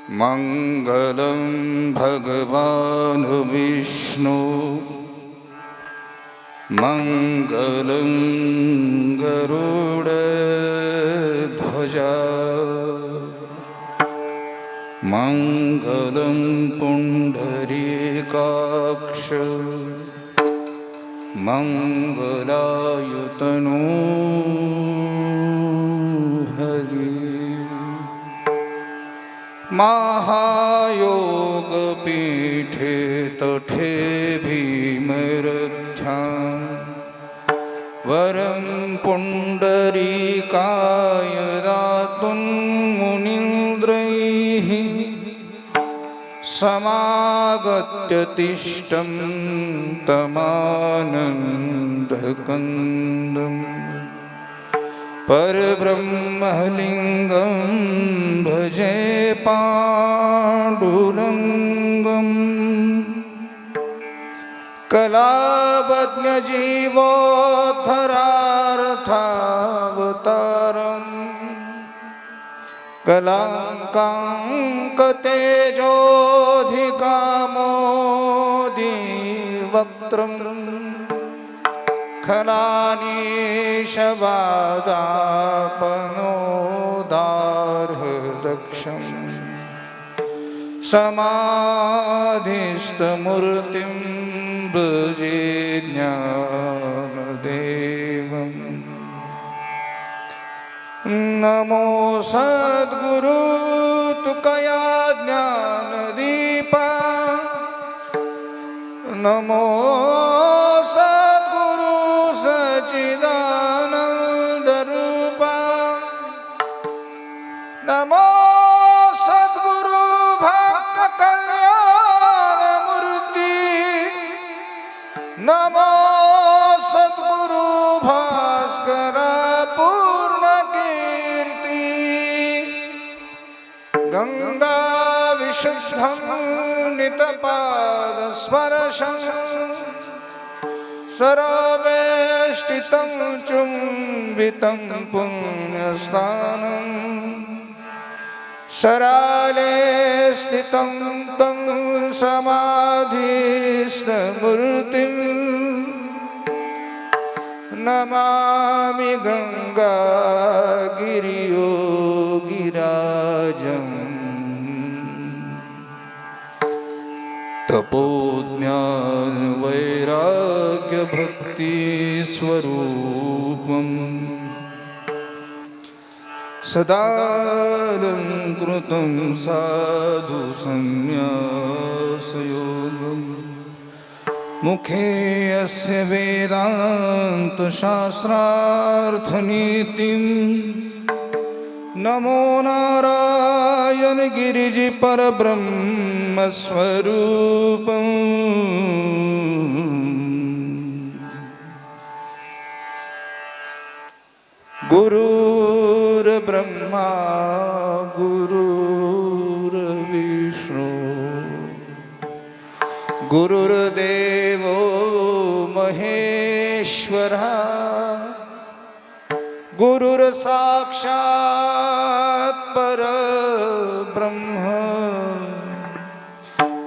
मंगलं भगवान् विष्णु मंगलं गरुडध्वजा मंगलं पुंडरीकाक्ष मंगलायतनो हरि महायोगपीठे तटे भीमरथ्यां वरं पुंडरीकाय दातुं मुनीन्द्रैः समागत्य तिष्ठं तमानन्दकन्दम् परब्रह्मलिङ्गं भजे पाण्डुरङ्गम् कलावज्ञजीवोद्धरार्थावतारम् कलाङ्काङ्कतेजोऽधिकामोदिवक्त्रम् खलानीशवादापनोदार्हदक्षं समाधिस्थमूर्तिं भजे ज्ञानदेवम् नमो सद्गुरु तुकया ज्ञानदीपा नमो सद्गुरु सच्चिदानन्दरूपा नमो सद्गुरु भक्तकल्याणमूर्ति नमो सद्गुरु भास्कर पूर्णकीर्ति गंगा विशुद्धं नितपादस्पर्शं सर्वेष्टितं चुम्बितं पुण्यस्थानं शराले स्थितं तं समाधिस्थमूर्तिं नमामि गंगागिरियोगिराजम् तपोज्ञान वैराग्य भक्ति स्वरूपम् सदालंकृतं साधु संन्यासयोगम् मुखे अस्य वेदांत शास्त्रार्थनीतिं नमो नारायण गिरिजि परब्रह्म स्वरूपम् गुरुर्ब्रह्मा गुरुर्विष्णु गुरुर्देवो महेश्वरः गुरुर्साक्षात् परब्रह्म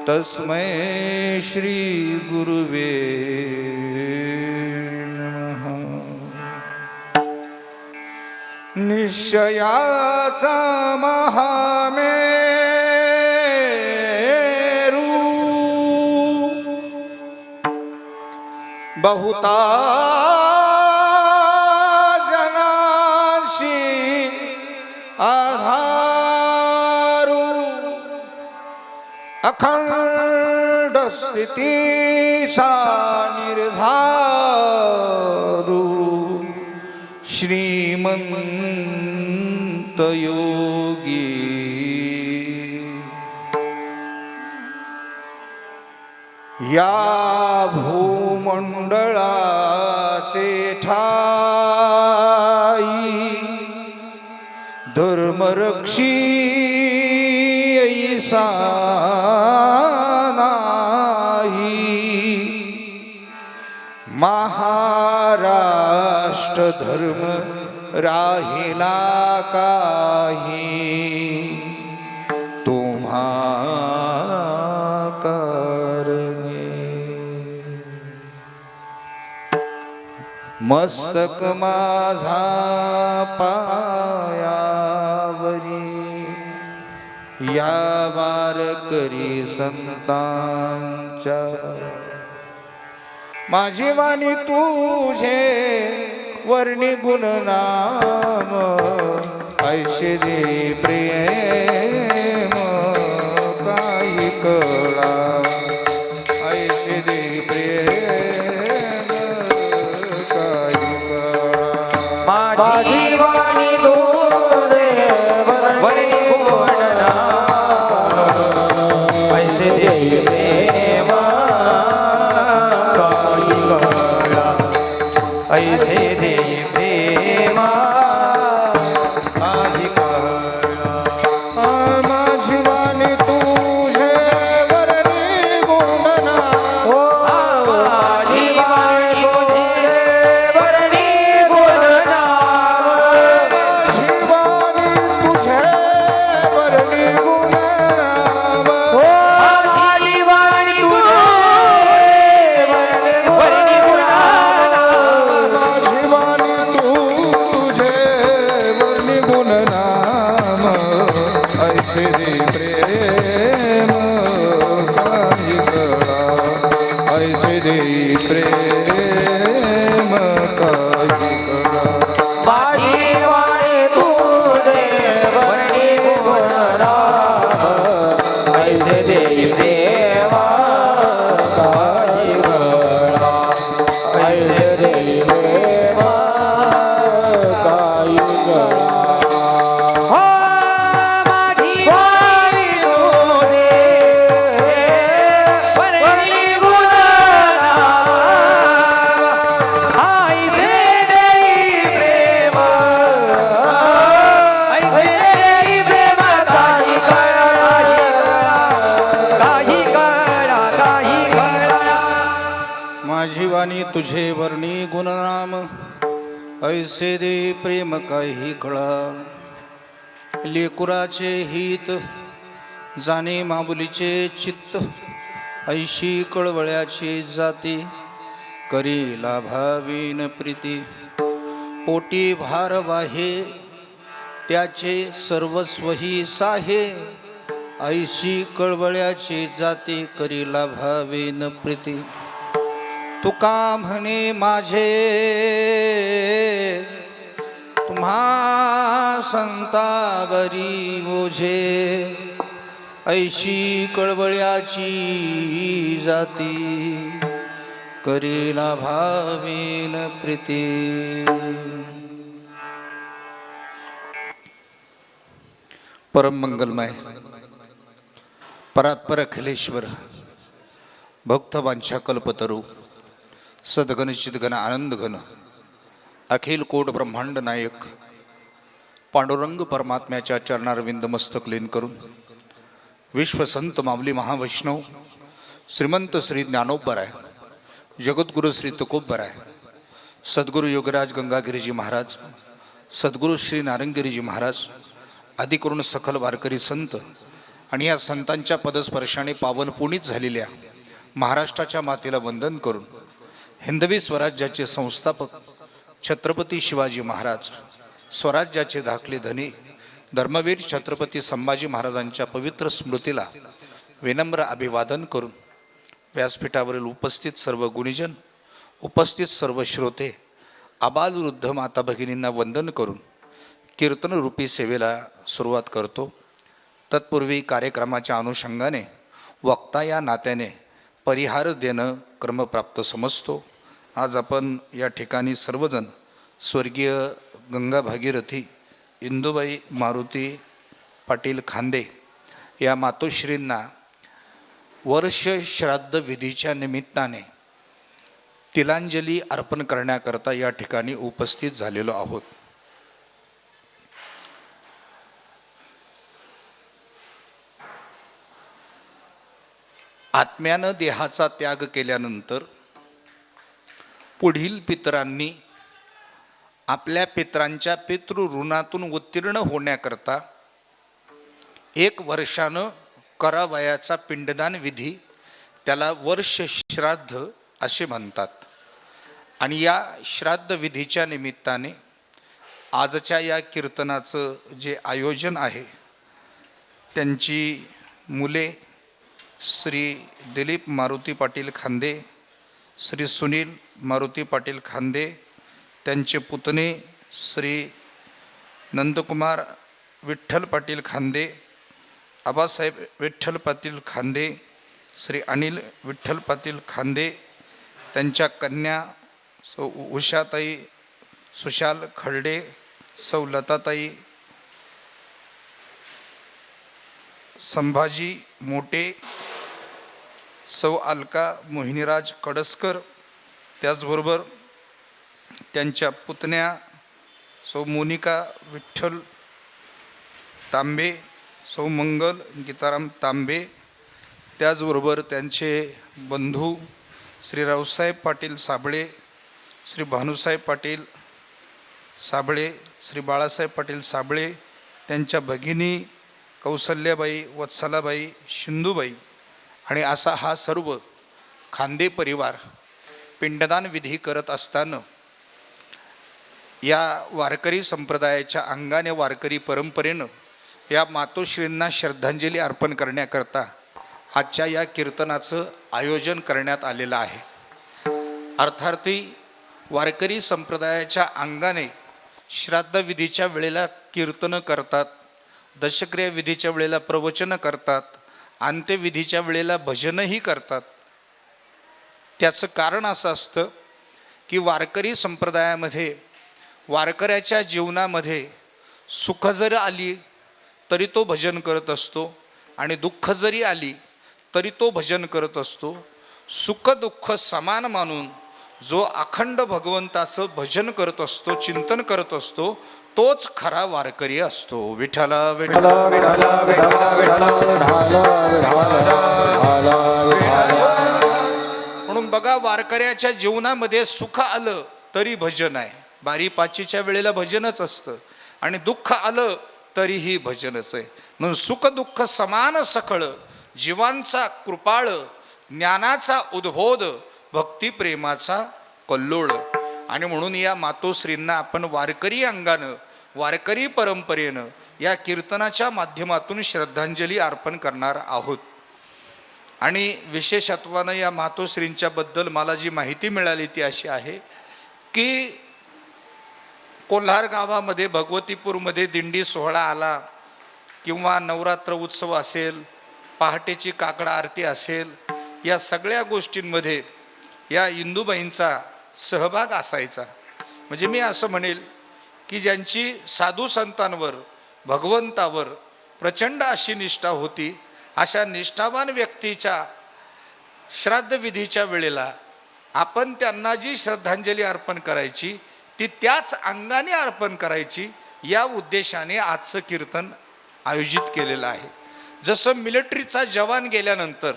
तस्मै श्री गुरुवे नमः। निश्चयाचा महामेरू बहुता आधारू अखंड स्थितीचा निर्धारू श्रीमंत योगी या भूमंडळाचे ठाई धर्मरक्षी ऐसा नाही महाराष्ट्र धर्म राहिला काही तुम्हा कारणे मस्तक माझा पायावरी या वारकरी संतांच्या माझी वाणी तुझे वर्णी गुणनाम ऐशे दे प्रेम काही कळा ऐशे दे प्रेम काही कळा माझी वाणी तुझे वर्णी गुणनाम ऐशे दे प्रेम काही कळा ऐसे दे प्रेमा अधिकारा माझी वाणी तुझे वर्णी गुणनाम माझी वाणी तुझे वर्णी गुणनाम माझी वाणी तुझे वर्णी गुणनाम माझी वाणी तुझे वर्णी गुणनाम माझी वाणी तुझे वर्णी गुणनाम ऐसे दे प्रेम काही कळा ऐसे दे प्रेम काही कळा माझी वाणी तुझे वर्णी गुणनाम ऐसे दे प्रेमा काही कळा ऐसे दे प्रेमा काही कळा हो माझी वाणी तुझे वर्णी गुणनाम ऐसे दे प्रेमा ऐसे दे प्रेमा काही कळा काही कळा काही कळा माझी वाणी तुझे वर्णी गुणनाम ऐसे दे प्रेम काही कळा लेकुराचे हित जाणे मामुलीचे चित्त ऐशी कळवळ्याची जाती करी लाभावीन प्रीती पोटी भार वाहे त्याचे सर्वस्वही साहे ऐशी कळवळ्याची जाती करी लाभावीन प्रीती तुका म्हणे माझे तुम्हा संतावरी ओझे ऐशी कळवळ्याची जाती करीला भावीन प्रीती परम मंगलमय परात्पर अखिलेश्वर भक्त वांछा कल्पतरू सद्गण चिद्गण आनंद घन अखिल कोट ब्रह्मांड नायक पांडुरंग परमात्म्याच्या चरणारविंद मस्तक लीन करून विश्वसंत माऊली महावैष्णव श्रीमंत श्री ज्ञानोबराय जगद्गुरु श्री तुकोबराय सद्गुरु योगराज गंगागिरीजी महाराज सद्गुरु श्री नारंगिरीजी महाराज आदी करून सखल वारकरी संत आणि या संतांच्या पदस्पर्शाने पावन पुनीत झालेल्या महाराष्ट्राच्या मातेला वंदन करून हिंदवी स्वराज्याचे संस्थापक छत्रपती शिवाजी महाराज स्वराज्याचे धाकले धनी धर्मवीर छत्रपती संभाजी महाराजांच्या पवित्र स्मृतीला विनम्र अभिवादन करून व्यासपीठावरील उपस्थित सर्व गुणीजन उपस्थित सर्व श्रोते आबाल वृद्ध माता भगिनींना वंदन करून कीर्तनरूपी सेवेला सुरुवात करतो. तत्पूर्वी कार्यक्रमाच्या अनुषंगाने वक्ता या नात्याने परिहार देणं क्रमप्राप्त समजतो. आज आपण या ठिकाणी सर्वजण स्वर्गीय गंगा भागीरथी इंदुबाई मारुती पाटील खांदे या मातोश्रींना वर्ष श्राद्ध विधीच्या निमित्ताने तिलांजली अर्पण करण्याकरता या ठिकाणी उपस्थित झालेलो आहोत. आत्म्यानं देहाचा त्याग केल्यानंतर पुढील पितरांनी आपल्या पितरांच्या पितृऋणातून उत्तीर्ण होण्याकरता 1 वर्षानं करावयाचा पिंडदान विधी, त्याला वर्ष श्राद्ध असे म्हणतात. आणि या श्राद्ध विधीच्या निमित्ताने आजच्या या कीर्तनाचं जे आयोजन आहे, त्यांची मुले श्री दिलीप मारुती पाटील खांदे, श्री सुनील मारुती पाटील खांदे, त्यांचे पुतणे श्री नंदकुमार विठ्ठल पाटील खांदे, आबासाहेब विठ्ठल पाटील खांदे, श्री अनिल विठ्ठल पाटील खांदे, त्यांच्या कन्या सौ उषाताई सुशाल खर्डे, सौ लताताई संभाजी मोटे, सौ अलका मोहिनीराज कडसकर, त्याचबरोबर त्यांच्या पुतण्या सौ मोनिका विठ्ठल तांबे, सौ मंगल गीताराम तांबे, त्याचबरोबर त्यांचे बंधू श्री रावसाहेब पाटील साबळे, श्री भानुसाहेब पाटील साबळे, श्री बाळासाहेब पाटील साबळे, त्यांच्या भगिनी कौसल्याबाई वत्सलाबाई शिंदूबाई, आणि असा हा सर्व खांदे परिवार पिंडदान विधी करत असताना या वारकरी संप्रदायाच्या अंगाने, वारकरी परंपरेनं या मातोश्रींना श्रद्धांजली अर्पण करण्याकरता आजच्या या कीर्तनाचं आयोजन करण्यात आलेलं आहे. अर्थार्थी वारकरी संप्रदायाच्या अंगाने श्राद्धविधीच्या वेळेला कीर्तनं करतात, दशक्रिया विधीच्या वेळेला प्रवचनं करतात, अंत्यविधीच्या वेळेला भजनही करतात. त्याचं कारण असं असतं की वारकरी संप्रदायामध्ये वारकऱ्याच्या जीवनामध्ये सुख जर आली तरी तो भजन करत असतो, आणि दुःख जरी आली तरी तो भजन करत असतो. सुख दुःख समान मानून जो अखंड भगवंताचं भजन करत असतो, चिंतन करत असतो, तोच खरा वारकरी असतो. विठ्ठला विठ्ठला विठ्ठला विठ्ठला विठ्ठला. म्हणून बघा, वारकऱ्याच्या जीवनामध्ये सुख आलं तरी भजन आहे, बारी पाचीच्या वेळेला भजनच असतं, आणि दुःख आलं तरीही भजनच आहे. म्हणून सुख दुःख समान सखळ, जीवांचा कृपाळ, ज्ञानाचा उद्बोध, भक्तिप्रेमाचा कल्लोळ. आणि म्हणून या मातोश्रींना आपण वारकरी अंगानं, वारकरी परंपरेनं या कीर्तनाच्या माध्यमातून श्रद्धांजली अर्पण करणार आहोत. आणि विशेषत्वानं या मातोश्रींच्याबद्दल मला जी माहिती मिळाली ती अशी आहे की कोल्हार गावामध्ये भगवतीपूरमध्ये दिंडी सोहळा आला, किंवा नवरात्र उत्सव असेल, पहाटेची काकडा आरती असेल, या सगळ्या गोष्टींमध्ये या इंदूबाईंचा सहभाग असायचा. म्हणजे मी असं म्हणेल की ज्यांची साधू संतांवर, भगवंतावर प्रचंड अशी निष्ठा होती, अशा निष्ठावान व्यक्तीच्या श्राद्धविधीच्या वेळेला आपण त्यांना जी श्रद्धांजली अर्पण करायची ती त्याच अंगाने अर्पण करायची, या उद्देशाने आजचं कीर्तन आयोजित केलेलं आहे. जसं मिलिटरीचा जवान गेल्यानंतर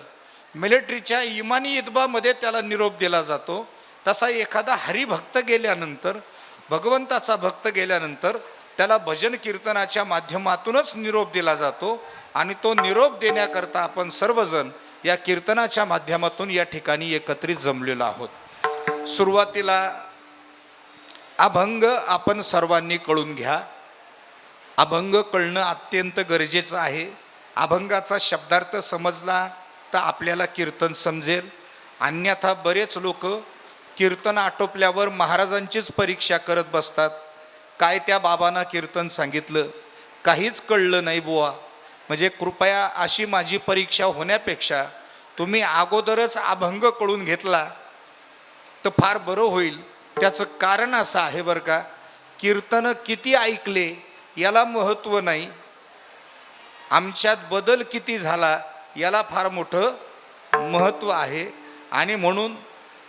मिलिटरीच्या इमानी इदबामध्ये त्याला निरोप दिला जातो, तसा एखादा हरिभक्त गेल्यानंतर, भगवंताचा भक्त गेल्यानंतर त्याला भजन कीर्तनाच्या माध्यमातूनच निरोप दिला जातो. आणि तो निरोप देण्याकरता आपण सर्वजण या कीर्तनाच्या माध्यमातून या ठिकाणी एकत्रित जमलेलो आहोत. सुरुवातीला अभंग आपण सर्वांनी कळून घ्या. अभंग कळणं अत्यंत गरजेचं आहे. अभंगाचा शब्दार्थ समजला तर आपल्याला कीर्तन समजेल. अन्यथा बरेच लोक कीर्तन आटोपल्यावर महाराजांचीच परीक्षा करत बसतात. काय त्या बाबांना कीर्तन सांगितलं, काहीच कळलं नाही बुवा. म्हणजे कृपया अशी माझी परीक्षा होण्यापेक्षा तुम्ही अगोदरच अभंग कळून घेतला तर फार बरं होईल. त्याचं कारण असं आहे बरं का, कीर्तन किती ऐकले याला महत्त्व नाही, आमच्यात बदल किती झाला याला फार मोठं महत्त्व आहे. आणि म्हणून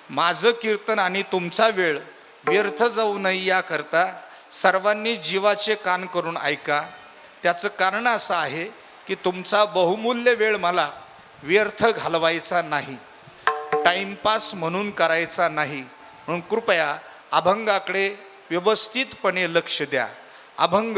माझं कीर्तन आणि तुमचा वेळ व्यर्थ जाऊ नये याकरता सर्वांनी जीवाचे कान करून ऐका. त्याचं कारण असं आहे की तुमचा बहुमूल्य वेळ मला व्यर्थ घालवायचा नाही, टाईमपास म्हणून करायचा नाही. म्हणून कृपया अभंगाकडे व्यवस्थितपणे लक्ष द्या. अभंग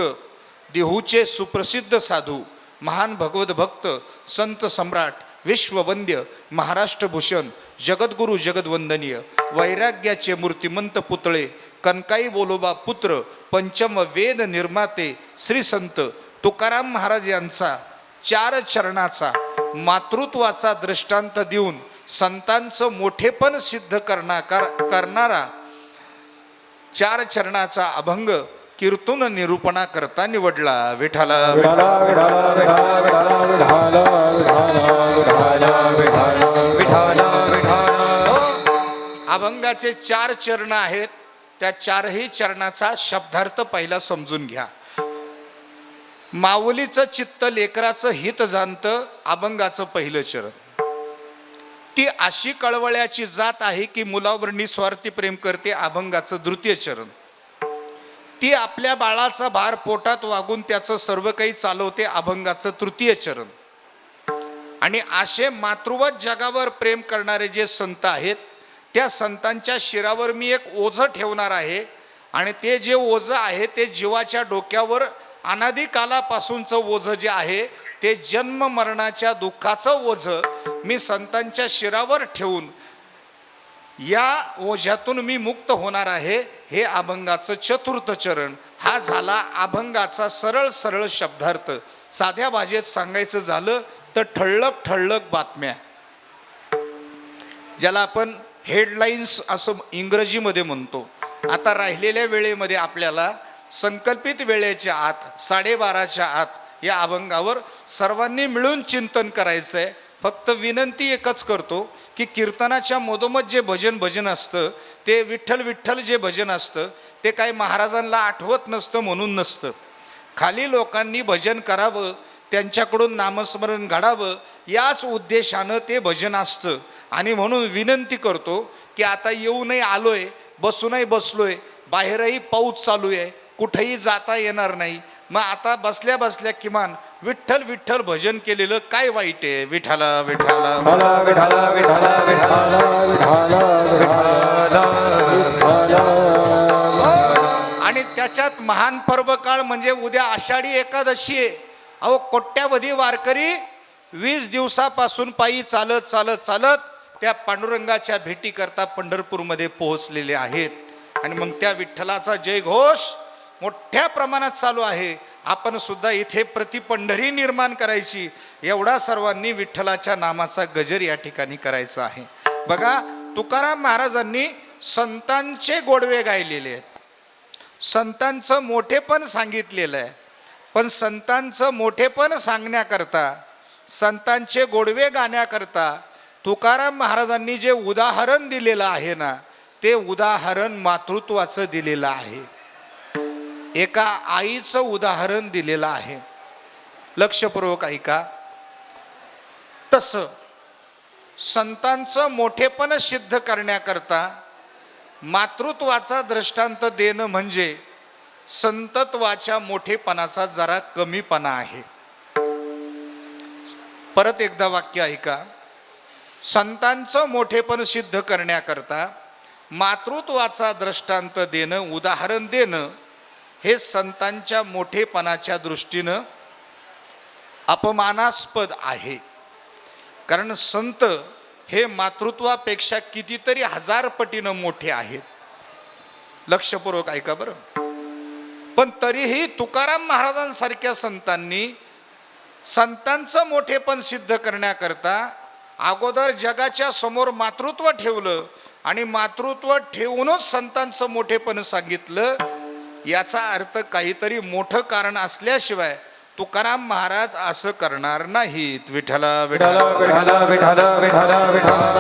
देहूचे सुप्रसिद्ध साधू महान भगवत भक्त संत सम्राट विश्ववंद्य महाराष्ट्रभूषण जगद्गुरु जगद्वंदनीय वैराग्याचे मूर्तिमंत पुतळे कनकाई बोलोबा पुत्र पंचम वेद निर्माते श्री संत तुकाराम महाराज यांचा 4 चरणाचा मातृत्वाचा दृष्टांत देऊन संतांचं मोठेपण सिद्ध करणारा 4 चरणाचा अभंग कीर्तन निरूपणा करता निवडला. विठाला अभंगाचे 4 चरण आहेत. त्या 4ही चरणाचा शब्दार्थ पहिला समजून घ्या. माऊलीचं चित्त लेकराचं हित जाणतं अभंगाचं पहिलं चरण. ती अशी कळवळ्याची जात आहे की मुलावर निस्वार्थी प्रेम करते अभंगाचं द्वितीय चरण. ती आपल्या बाळाचा भार पोटात वागून त्याचं सर्व काही चालवते अभंगाचं तृतीय चरण. आणि असे मातृवत जगावर प्रेम करणारे जे संत आहेत त्या संतांच्या शिरावर मी एक ओझं ठेवणार आहे. आणि ते जे ओझं आहे ते जीवाच्या डोक्यावर अनादी कालापासूनचं ओझं जे आहे ते जन्म मरणाच्या दुःखाचं ओझं मी संतांच्या शिरावर ठेवून या ओझ्यातून मी मुक्त होणार आहे. हे अभंगाचं चतुर्थ चरण. हा झाला अभंगाचा सरळ सरळ शब्दार्थ. साध्या भाषेत सांगायचं झालं तर ठळक ठळक बातम्या, ज्याला आपण हेडलाईन्स असं इंग्रजीमध्ये म्हणतो. आता राहिलेल्या वेळेमध्ये आपल्याला संकल्पित वेळेच्या आत 12:30च्या आत या अभंगावर सर्वांनी मिळून चिंतन करायचं आहे. फक्त विनंती एकच करतो की कीर्तनाच्या मधोमध जे भजन असतं ते विठ्ठल विठ्ठल जे भजन असतं ते काही महाराजांना आठवत नसतं म्हणून नसतं. खाली लोकांनी भजन करावं, त्यांच्याकडून नामस्मरण घडावं याच उद्देशानं ते भजन असतं. आणि म्हणून विनंती करतो की आता येऊनही आलोय, बसूनही बसलोय, बाहेरही पाऊस चालू आहे, कुठेही जाता येणार नाही, मग आता बसल्या बसल्या किमान विठ्ठल विठ्ठल भजन केलेलं काय वाईट आहे. विठाला विठाला आणि त्याच्यात महान पर्व काळ म्हणजे उद्या आषाढी एकादशी आहे. अहो कोट्यावधी वारकरी 20 दिवसापासून पायी चालत चालत चालत त्या पांडुरंगाच्या भेटी करता पंढरपूरमध्ये पोहोचलेले आहेत. आणि मग त्या विठ्ठलाचा जयघोष मोठ्या प्रमाणात चालू आहे. आपण सुद्धा इथे प्रतिपंढरी निर्माण करायची, एवढा सर्वांनी विठ्ठलाच्या नामाचा गजर या ठिकाणी करायचा आहे. बघा तुकाराम महाराजांनी संतांचे गोडवे गायलेले आहेत, संतांचं मोठेपण सांगितलेलं आहे. पण संतांचं मोठेपण सांगण्याकरता, संतांचे गोडवे गाण्याकरता तुकाराम महाराजांनी जे उदाहरण दिलेलं आहे ना ते उदाहरण मातृत्वाचं दिलेलं आहे. एका आईचं उदाहरण दिलेलं आहे. लक्षपूर्वक ऐका. तसं संतांचं मोठेपण सिद्ध करण्याकरता मातृत्वाचा दृष्टांत देणं म्हणजे संतत्वाच्या मोठेपणाचा जरा कमीपणा आहे. परत एकदा वाक्य ऐका. संतांचं मोठेपण सिद्ध करण्याकरता मातृत्वाचा दृष्टांत देणं, उदाहरण देणं हे संतांच्या मोठेपणाच्या दृष्टीनं अपमानास्पद आहे. कारण संत हे मातृत्वापेक्षा कितीतरी 1000 पटीनं मोठे आहेत. लक्षपूर्वक ऐका बरं. पण तरीही तुकाराम महाराजांसारख्या संतांनी संतांचं मोठेपण सिद्ध करण्याकरता अगोदर जगाच्या समोर मातृत्व ठेवलं आणि मातृत्व ठेवूनच संतांचं मोठेपण सांगितलं. याचा अर्थ काहीतरी मोठं कारण असल्याशिवाय तुकाराम महाराज असं करणार नाहीत. विठ्ठला विठ्ठला विठ्ठला विठ्ठला विठ्ठला विठ्ठला.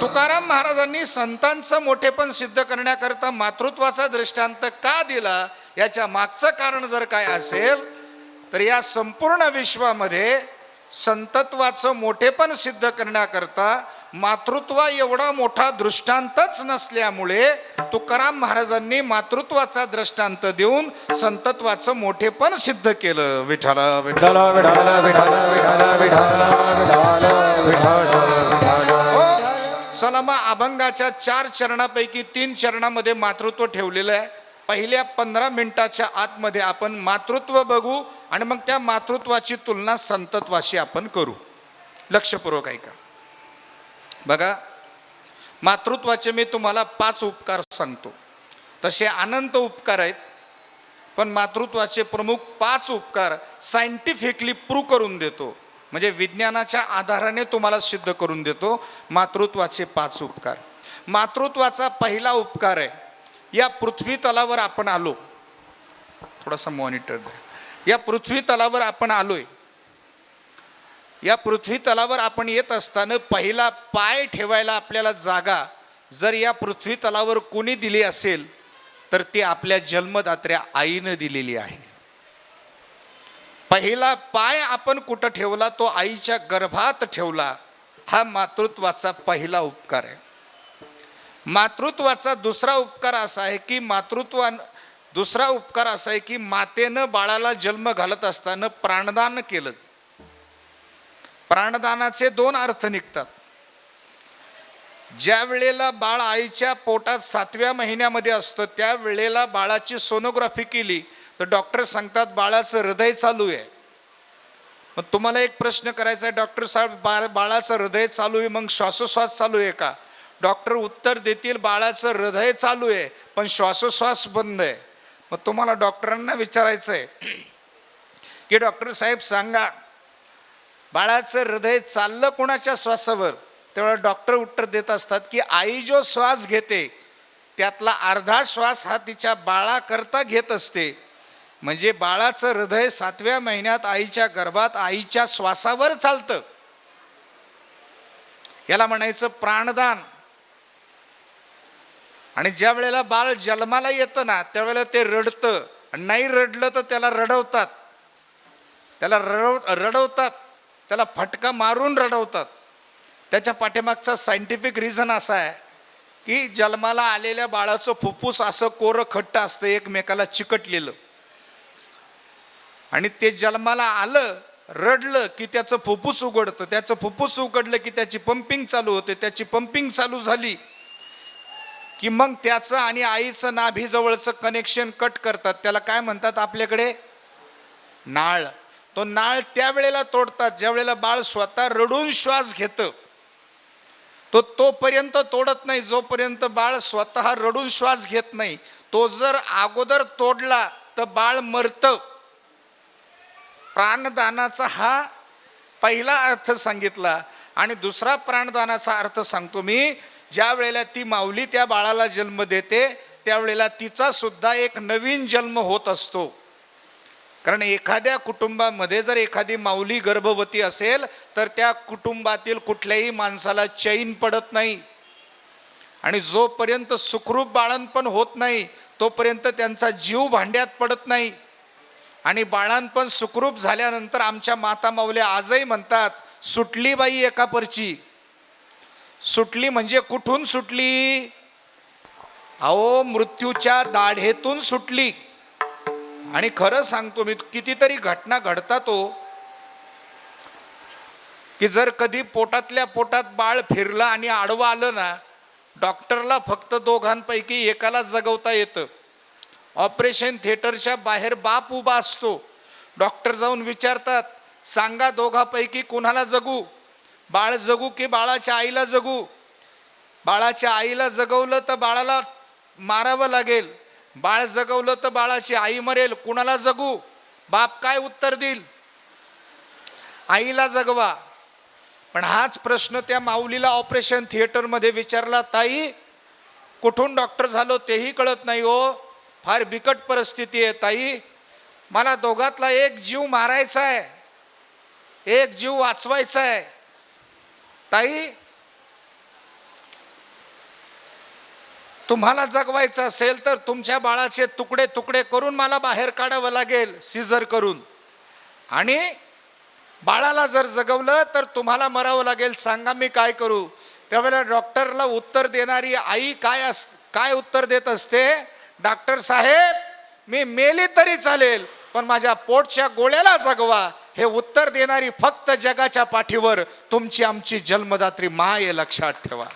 तुकाराम महाराजांनी संतांचं मोठेपण सिद्ध करण्याकरता मातृत्वाचा दृष्टांत का दिला याच्या मागचं कारण जर काय असेल तर या संपूर्ण विश्वामध्ये संतत्वाचं मोठेपण सिद्ध करण्याकरता मातृत्व एवढा मोठा दृष्टांतच नसल्यामुळे तुकाराम महाराजांनी मातृत्वाचा दृष्टांत देऊन संतत्वाचं मोठेपण सिद्ध केलं. विठ्ठला विठ्ठला विठ्ठला विठ्ठला विठ्ठला विठ्ठला. चला मग अभंगाच्या 4 चरणापैकी 3 चरणामध्ये मातृत्व ठेवलेलं आहे. पहिल्या 15 मिनिटाच्या आतमध्ये आपण मातृत्व बघू आणि मग त्या मातृत्वाची तुलना संतत्वाशी आपण करू. लक्षपूर्वक ऐका. बघा, मातृत्वाचे मी तुम्हाला 5 उपकार सांगतो. तसे अनंत उपकार आहेत, पण मातृत्वाचे प्रमुख 5 उपकार सायंटिफिकली प्रूव्ह करून देतो, म्हणजे विज्ञानाच्या आधाराने तुम्हाला सिद्ध करून देतो मातृत्वाचे 5 उपकार. मातृत्वाचा पहिला उपकार आहे, या पृथ्वी तलावर आपण आलो. थोडासा मॉनिटर द्या. या पृथ्वी तलावर आपण आलोय. या पृथ्वी तलावर आपण येत असताना पहिला पाय ठेवायला आपल्याला जागा जर या पृथ्वी तलावर कोणी दिली असेल तर ती आपल्या जन्मदात्र्या आईनं दिलेली आहे. पहिला पाय आपण कुठं ठेवला, तो आईच्या गर्भात ठेवला. हा मातृत्वाचा पहिला उपकार आहे. मातृत्वाचा दुसरा उपकार असा आहे की दुसरा उपकार असा आहे की मातेनं बाळाला जन्म घालत असताना प्राणदान केलं. प्राणदानाचे 2 अर्थ निघतात. ज्या वेळेला बाळ आईच्या पोटात 7व्या महिन्यामध्ये असतं त्या वेळेला बाळाची सोनोग्राफी केली तर डॉक्टर सांगतात बाळाचं हृदय चालू आहे. मग तुम्हाला एक प्रश्न करायचा आहे, डॉक्टर साहेब बाळाचं हृदय चालू आहे, मग श्वासोश्वास चालू आहे का? डॉक्टर उत्तर देतील बाळाचं हृदय चालू आहे पण श्वासोश्वास बंद आहे. मग तुम्हाला डॉक्टरांना विचारायचं आहे की डॉक्टर साहेब सांगा बाळाचं हृदय चाललं कोणाच्या श्वासावर? तेव्हा डॉक्टर उत्तर देत असतात की आई जो श्वास घेते त्यातला अर्धा श्वास हा तिच्या बाळाकरता घेत असते. म्हणजे बाळाचं हृदय 7व्या महिन्यात आईच्या गर्भात आईच्या श्वासावर चालतं. याला म्हणायचं प्राणदान. आणि ज्या वेळेला बाळ जन्माला येतं ना त्यावेळेला ते रडतं, नाही रडलं तर त्याला रडवतात, त्याला फटका मारून रडवतात. त्याच्या पाठीमागचा सायंटिफिक रिझन असा आहे की जन्माला आलेल्या बाळाचं फुफ्फुस असं कोरं खट्ट असतं एकमेकाला चिकटलेलं, आणि ते जन्माला आलं रडलं की त्याचं फुफ्फुस उघडतं. त्याचं फुफ्फुस उघडलं की त्याची पंपिंग चालू होते. त्याची पंपिंग चालू झाली की मग त्याचं आणि आईचं नाभीजवळचं कनेक्शन कट करतात. त्याला काय म्हणतात आपल्याकडे? नाळ. तो नाळ त्यावेळेला तोडतात ज्या वेळेला बाळ स्वतः रडून श्वास घेतं. तो तोपर्यंत तोडत नाही जोपर्यंत बाळ स्वतः रडून श्वास घेत नाही. तो जर अगोदर तोडला तर बाळ मरतं. प्राणदानाचा हा पहिला अर्थ सांगितला. आणि दुसरा प्राणदानाचा अर्थ सांगतो मी. ज्या वेळेला ती माऊली त्या बाळाला जन्म देते त्यावेळेला तिचा सुद्धा एक नवीन जन्म होत असतो. कारण एखाद्या कुटुंबामध्ये जर एखादी माऊली गर्भवती असेल तर त्या कुटुंबातील कुठल्याही माणसाला चैन पडत नाही. आणि जोपर्यंत सुखरूप बाळंतपण होत नाही तोपर्यंत त्यांचा जीव भांड्यात पडत नाही. आणि बाळंतपण सुखरूप झाल्यानंतर आमच्या माता माऊल्या आजही म्हणतात सुटली बाई एका परची. सुटली म्हणजे कुठून सुटली? अहो मृत्यूच्या दाढेतून सुटली. आणि खरं सांगतो मी, कितीतरी घटना घडतात हो की जर कधी पोटातल्या पोटात बाळ फिरलं आणि आडवं आलं ना, डॉक्टरला फक्त दोघांपैकी एकाला जगवता येतं. ऑपरेशन थिएटरच्या बाहेर बाप उभा असतो. डॉक्टर जाऊन विचारतात सांगा दोघांपैकी कुणाला जगू, बाळ जगू की बाळाच्या आईला जगू? बाळाच्या आईला जगवलं तर बाळाला मारावं लागेल, बाळ जगवलं तर बाळाची आई मरेल, कुणाला जगू? बाप काय उत्तर देईल? आईला जगवा. पण हाच प्रश्न त्या माऊलीला ऑपरेशन थिएटरमध्ये विचारला. ताई कुठून डॉक्टर झालो तेही कळत नाही हो, फार बिकट परिस्थिती आहे ताई, मला दोघातला एक जीव मारायचा आहे, एक जीव वाचवायचा आहे. ताई तुम्हाला जगवायचं असेल तर तुमच्या बाळाचे तुकडे तुकडे करून मला बाहेर काढावं लागेल सीझर करून, आणि बाळाला जर जगवलं तर तुम्हाला मरावं लागेल, सांगा मी काय करू? त्यावेळेला डॉक्टरला उत्तर देणारी आई काय उत्तर देत असते? डॉक्टर साहेब मी मेली तरी चालेल पण माझ्या पोटच्या गोळ्याला जगवा. हे उत्तर देणारी फक्त जगाच्या पाठीवर तुमची आमची जन्मदात्री माय आहे, लक्षात ठेवा.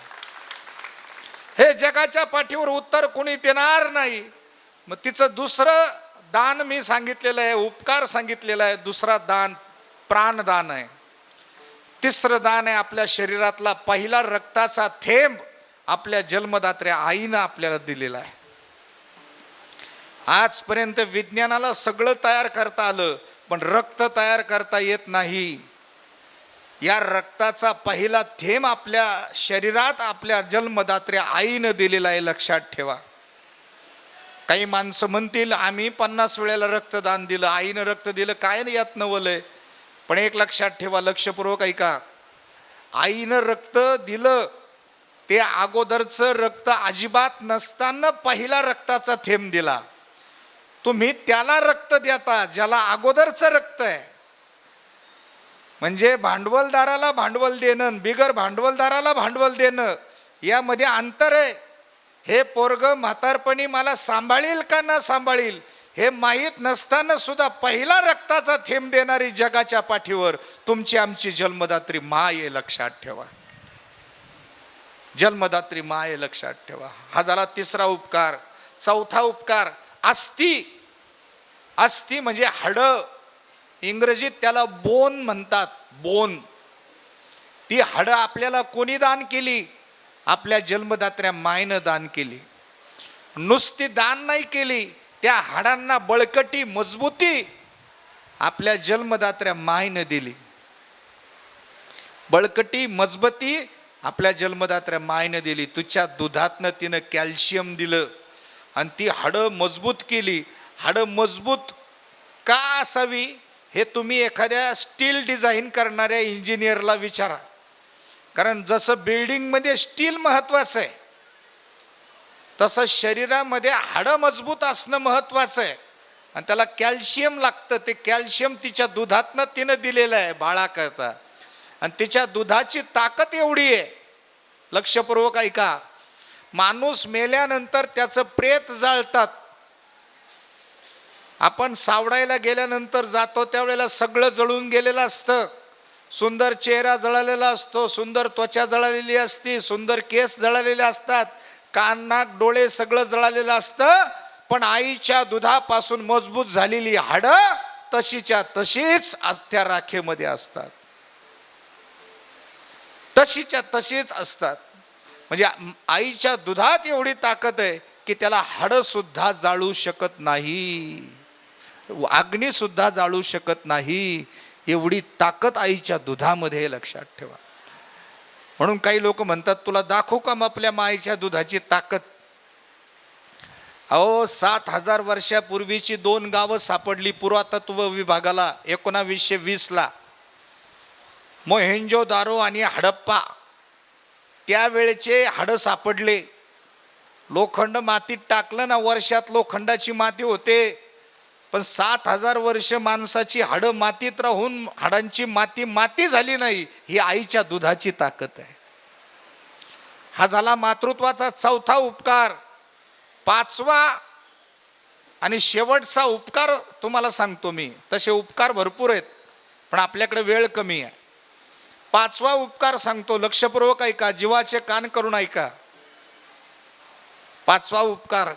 हे जगाच्या पाठीवर उत्तर कोणी देणार नाही. मग तिचं दुसरं दान मी सांगितलेलं आहे, उपकार सांगितलेला आहे. दुसरा दान प्राणदान आहे. तिसरं दान आहे आपल्या शरीरातला पहिला रक्ताचा थेंब आपल्या जन्मदात्र्या आईनं आपल्याला दिलेला आहे. आजपर्यंत विज्ञानाला सगळं तयार करता आलं, पण रक्त तयार करता येत नाही. या रक्ताचा पहिला थेंब आपल्या शरीरात आपल्या जन्मदात्र्या आईनं दिलेला आहे, लक्षात ठेवा. काही माणसं म्हणतील आम्ही 50 वेळेला रक्तदान दिलं, आईनं रक्त दिलं, काय नाही यात नवलंय. पण एक लक्षात ठेवा, लक्षपूर्वक ऐका. आईनं रक्त दिलं ते अगोदरचं रक्त अजिबात नसताना पहिला रक्ताचा थेंब दिला. तुम्ही त्याला रक्त देता ज्याला अगोदरचं रक्त आहे. म्हणजे भांडवलदाराला भांडवल देणं, बिगर भांडवलदाराला भांडवल देणं यामध्ये अंतर आहे. हे पोरग म्हातारपणी मला सांभाळील का न सांभाळील हे माहीत नसताना सुद्धा पहिला रक्ताचा थेंब देणारी जगाच्या पाठीवर तुमची आमची जन्मदात्री माय आहे, लक्षात ठेवा. जन्मदात्री माय आहे, लक्षात ठेवा. हा झाला तिसरा उपकार. चौथा उपकार अस्थि. अस्थि म्हणजे हाडं. इंग्रजीत त्याला बोन म्हणतात, बोन. ती हाडं आपल्याला कोणी दान केली? आपल्या जन्मदात्र्या मायनं दान केली. नुसती दान नाही केली, त्या हाडांना बळकटी मजबूती आपल्या जन्मदात्र्या मायनं दिली. बळकटी मजबूती आपल्या जन्मदात्र्या मायनं दिली. तुझ्या दुधातनं तिनं कॅल्शियम दिलं आणि ती हाडं मजबूत केली. हाडं मजबूत का असावी हे तुम्ही एखाद्या स्टील डिझाईन करणाऱ्या इंजिनियरला विचारा. कारण जसं बिल्डिंगमध्ये स्टील महत्वाचं आहे, तसं शरीरामध्ये हाडं मजबूत असणं महत्वाचं आहे. आणि त्याला कॅल्शियम लागतं. ते कॅल्शियम तिच्या दुधातनं तिनं दिलेलं आहे बाळाकरता. आणि तिच्या दुधाची ताकद एवढी आहे, लक्षपूर्वक ऐका. माणूस मेल्यानंतर त्याचं प्रेत जाळतात. आपण सावडायला गेल्यानंतर जातो त्यावेळेला सगळं जळून गेलेलं असतं. सुंदर चेहरा जळालेला असतो, सुंदर त्वचा जळालेली असते, सुंदर केस जळालेले असतात, कान नाक डोळे सगळं जळालेलं असतं. पण आईच्या दुधापासून मजबूत झालेली हाडं तशीच्या तशीच त्या राखेमध्ये असतात, तशीच्या तशीच असतात. म्हणजे आईच्या दुधात एवढी ताकद आहे की त्याला हाडं सुद्धा जाळू शकत नाही, अग्नी सुद्धा जाळू शकत नाही. एवढी ताकद आईच्या दुधामध्ये, लक्षात ठेवा. म्हणून काही लोक म्हणतात तुला दाखवू का आपल्या माईच्या दुधाची ताकद? अहो 7000 वर्षापूर्वीची 2 गावं सापडली पुरातत्व विभागाला 1920ला. मोहेंजोदारो आणि हडप्पा, त्यावेळेचे हाडं सापडले. लोखंड मातीत टाकलं ना, वर्षात लोखंडाची माती होते. पण 7000 वर्ष माणसाची हाडं मातीत राहून हाडांची माती झाली नाही. ही आईच्या दुधाची ताकद आहे. हा झाला मातृत्वाचा चौथा उपकार. पाचवा आणि शेवटचा उपकार तुम्हाला सांगतो मी. तसे उपकार भरपूर आहेत पण आपल्याकडे वेळ कमी आहे. पाचवा उपकार सांगतो, लक्षपूर्वक ऐका, जीवाचे कान करून ऐका. पाचवा उपकार.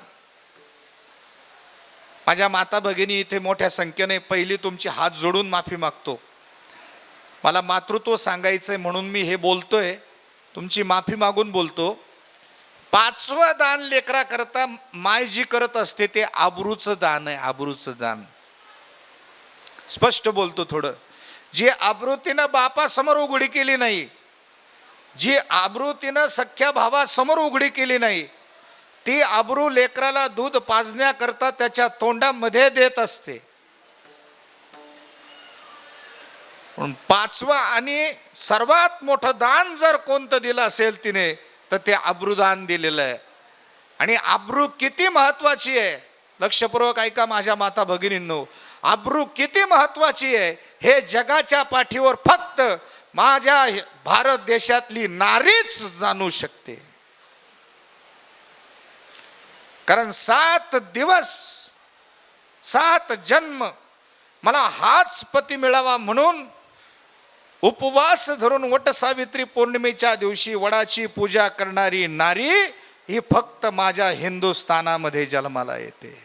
माझ्या माता भगिनी इथे मोठ्या संख्येने, पहिली तुमची हात जोडून माफी मागतो. मला मातृत्व सांगायचंय म्हणून मी हे बोलतोय, तुमची माफी मागून बोलतो. पाचवं दान लेकरा करता माय जी करत असते ते आबरूचं दान आहे, आबरूचं दान. स्पष्ट बोलतो थोडं. जी आबरूतीनं बापासमोर उघडी केली नाही, जी आबरूतीनं सख्या भावासमोर उघडी केली नाही, ती आबरू लेकराला दूध पाजण्याकरता त्याच्या तोंडामध्ये देत असते. म्हणून पाचवा आणि सर्वात मोठं दान जर कोणतं दिलं असेल तिने, तर ते आबरूदान दिलेलं आहे. आणि आबरू किती महत्वाची आहे, लक्षपूर्वक ऐका माझ्या माता भगिनींनो. आबरू किती महत्वाची आहे हे जगाच्या पाठीवर फक्त माझ्या भारत देशातली नारीच जाणू शकते. कारण 7 दिवस 7 जन्म मला हाच पती मिळावा म्हणून उपवास धरून वटसावित्री पौर्णिमेच्या दिवशी वडाची पूजा करणारी नारी ही फक्त माझ्या हिंदुस्थानामध्ये जन्माला येते.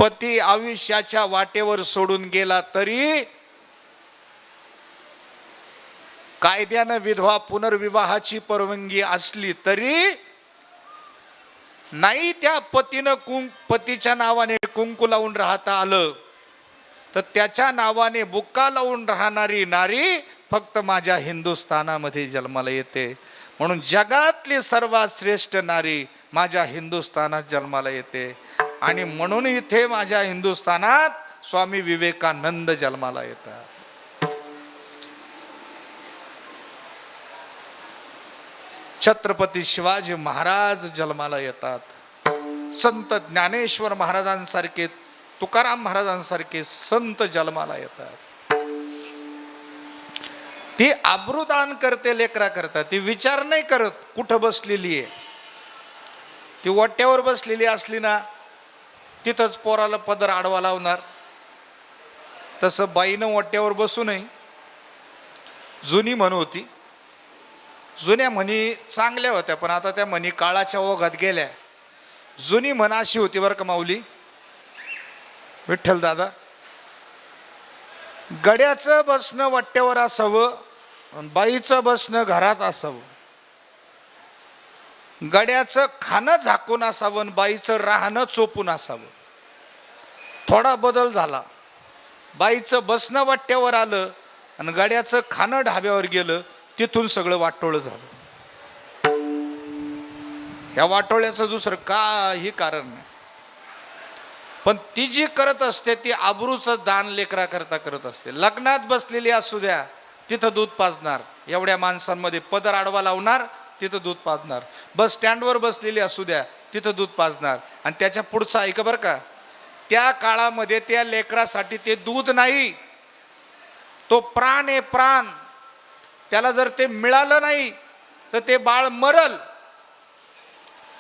पती आयुष्याच्या वाटेवर सोडून गेला तरी कायद्यानं विधवा पुनर्विवाहाची परवानगी असली तरी नाही त्या पतीच्या नावाने कुंकू लावून राहता आलं तर त्याच्या नावाने बुक्का लावून राहणारी नारी फक्त माझ्या हिंदुस्थानामध्ये जन्माला येते. म्हणून जगातली सर्वात श्रेष्ठ नारी माझ्या हिंदुस्थानात जन्माला येते. आणि म्हणून इथे माझ्या हिंदुस्थानात स्वामी विवेकानंद जन्माला येतात. छत्रपती शिवाजी महाराज जन्माला येतात. संत ज्ञानेश्वर महाराजांसारखे, तुकाराम महाराजांसारखे संत जन्माला येतात. ती आबरूदान करते लेकरा करता. ती विचार नाही करत कुठं बसलेली आहे. ती वट्यावर बसलेली असली ना तिथंच पोराला पदर आडवा लावणार. तसं बाईनं वट्यावर बसू नये. जुनी म्हण होती. जुन्या म्हणी चांगल्या होत्या पण आता त्या म्हणी काळाच्या ओघात गेल्या. जुनी म्हण अशी होती बरं का माऊली, विठ्ठल दादा, गड्याचं बसणं वट्ट्यावर असावं आणि बाईचं बसणं घरात असावं. गड्याचं खाणं झाकून असावं आणि बाईचं राहणं चोपून असावं. थोडा बदल झाला. बाईचं बसणं वट्ट्यावर आलं आणि गड्याचं खाणं ढाब्यावर गेलं. तिथून सगळं वाटोळं झालं. या वाटोळ्याचं दुसरं काही कारण नाही. पण ती जी करत असते ती आबरूचं दान लेकरा करता करत असते. लग्नात बसलेली असू द्या तिथं दूध पाजणार. एवढ्या माणसांमध्ये पदर आडवा लावणार, तिथं दूध पाजणार. बस स्टँडवर बसलेली असू द्या तिथं दूध पाजणार. आणि त्याच्या पुढचं ऐक बरं का, त्या काळामध्ये त्या लेकरासाठी ते दूध नाही, तो प्राण आहे प्राण. त्याला जर ते मिळालं नाही तर ते बाळ मरल.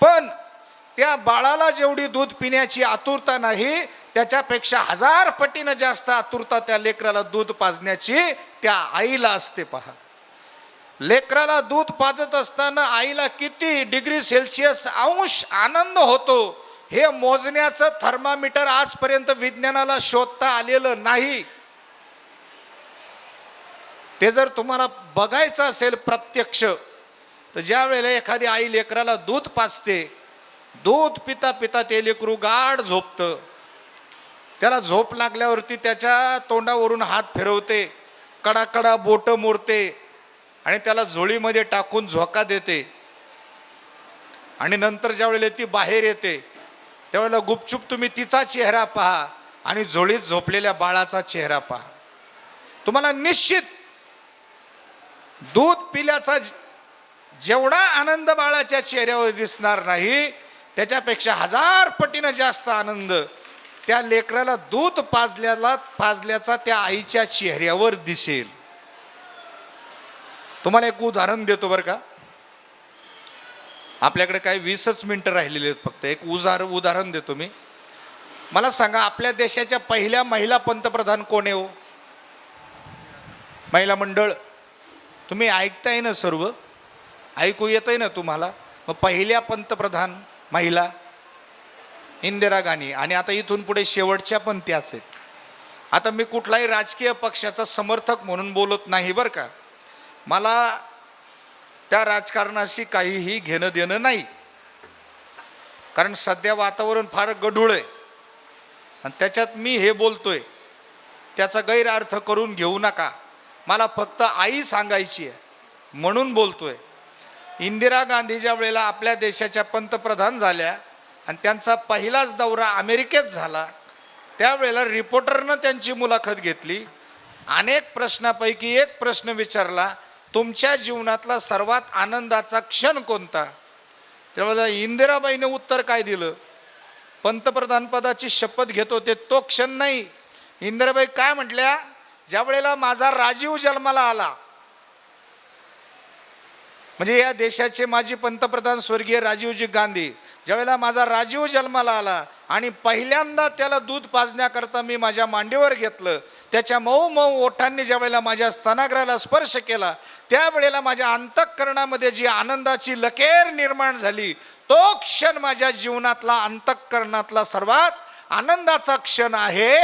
पण त्या बाळाला जेवढी दूध पिण्याची आतुरता नाही त्याच्यापेक्षा 1000 पटीनं जास्त आतुरता त्या लेकराला दूध पाजण्याची त्या आईला असते. पहा, लेकराला दूध पाजत असताना आईला किती डिग्री सेल्सिअस अंश आनंद होतो हे मोजण्याचं थर्मामीटर आजपर्यंत विज्ञानाला शोधता आलेलं नाही. ते जर तुम्हाला बघायचं असेल प्रत्यक्ष तर ज्या वेळेला एखादी आई लेकराला दूध पाजते, दूध पिता पिता ते लेकरू गाढ झोपतं. त्याला झोप लागल्यावरती त्याच्या तोंडावरून हात फिरवते, कडाकडा बोटं मोडते आणि त्याला झोळीमध्ये टाकून झोका देते. आणि नंतर ज्या वेळेला ती बाहेर येते त्यावेळेला गुपचूप तुम्ही तिचा चेहरा पहा आणि झोळीत झोपलेल्या बाळाचा चेहरा पहा. तुम्हाला निश्चित दूध पिल्याचा जेवढा आनंद बाळाच्या चेहऱ्यावर दिसणार नाही त्याच्यापेक्षा 1000 पटीनं जास्त आनंद त्या लेकराला दूध पाजल्याचा त्या आईच्या चेहऱ्यावर दिसेल. तुम्हाला एक उदाहरण देतो बरं का. आपल्याकडे काही 20च मिनिटं राहिलेली आहेत फक्त. एक उदाहरण देतो मी. मला सांगा, आपल्या देशाच्या पहिल्या महिला पंतप्रधान कोण आहे हो? महिला मंडळ. तुम्ही ऐकताय ना, सर्व ऐकू येतंय ना तुम्हाला? मग पहिल्या पंतप्रधान महिला इंदिरा गांधी. आणि आता इथून पुढे शेवटच्या पण त्याच आहेत. आता मी कुठलाही राजकीय पक्षाचा समर्थक म्हणून बोलत नाही बरं का. मला त्या राजकारणाशी काहीही घेणं देणं नाही. कारण सध्या वातावरण फार गढूळ आहे आणि त्याच्यात मी हे बोलतोय त्याचा गैरअर्थ करून घेऊ नका. मला फक्त आई सांगायची आहे म्हणून बोलतोय. इंदिरा गांधी ज्या वेळेला आपल्या देशाच्या पंतप्रधान झाल्या आणि त्यांचा पहिलाच दौरा अमेरिकेत झाला त्यावेळेला रिपोर्टरनं त्यांची मुलाखत घेतली. अनेक प्रश्नापैकी एक प्रश्न विचारला, तुमच्या जीवनातला सर्वात आनंदाचा क्षण कोणता? त्यावेळेला इंदिराबाईने उत्तर काय दिलं? पंतप्रधान पदाची शपथ घेत होते तो क्षण नाही. इंदिराबाई काय म्हटल्या? ज्या वेळेला माझा राजीव जन्माला आला, म्हणजे या देशाचे माजी पंतप्रधान स्वर्गीय राजीवजी गांधी, ज्यावेळेला माझा राजीव जन्माला आला आणि पहिल्यांदा त्याला दूध पाजण्याकरता मी माझ्या मांडीवर घेतलं, त्याच्या मऊ मऊ ओठांनी ज्यावेळेला माझ्या स्तनाग्राला स्पर्श केला त्यावेळेला माझ्या अंतःकरणामध्ये जी आनंदाची लकेर निर्माण झाली तो क्षण माझ्या जीवनातला अंतःकरणातला सर्वात आनंदाचा क्षण आहे.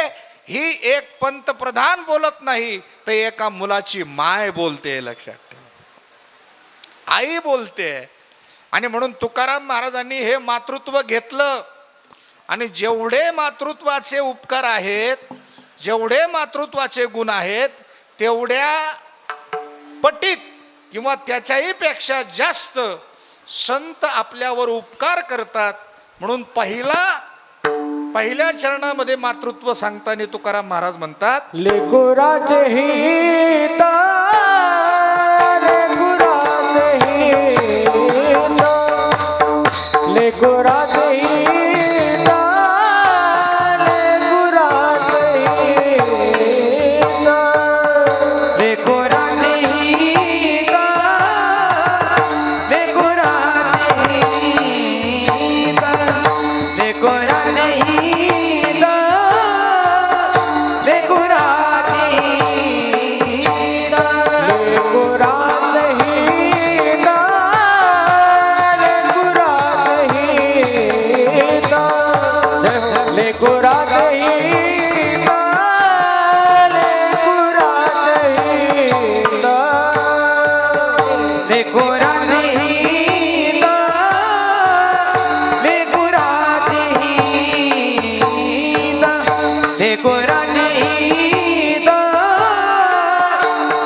ही एक पंतप्रधान बोलत नाही तर एका मुलाची माय बोलते, लक्षात ठेवा, आई बोलते. आणि म्हणून तुकाराम महाराजांनी हे मातृत्व घेतलं. आणि जेवढे मातृत्वाचे उपकार आहेत, जेवढे मातृत्वाचे गुण आहेत, तेवढ्या पटीत किंवा त्याच्याही पेक्षा जास्त संत आपल्यावर उपकार करतात. म्हणून पहिल्या चरणामध्ये मातृत्व सांगताना तुकाराम महाराज म्हणतात, लेकुराचे हित, लेकुराचे हित, लेकुराचे हित, लेकुराचे हित, लेकुराचे हित, लेकुराचे हित, लेकुराचे हित, लेकुराचे हित, लेकुराचे हित, लेकुराचे हित, लेकुराचे हित, लेकुराचे हित, लेकुराचे हित, लेकुराचे हित,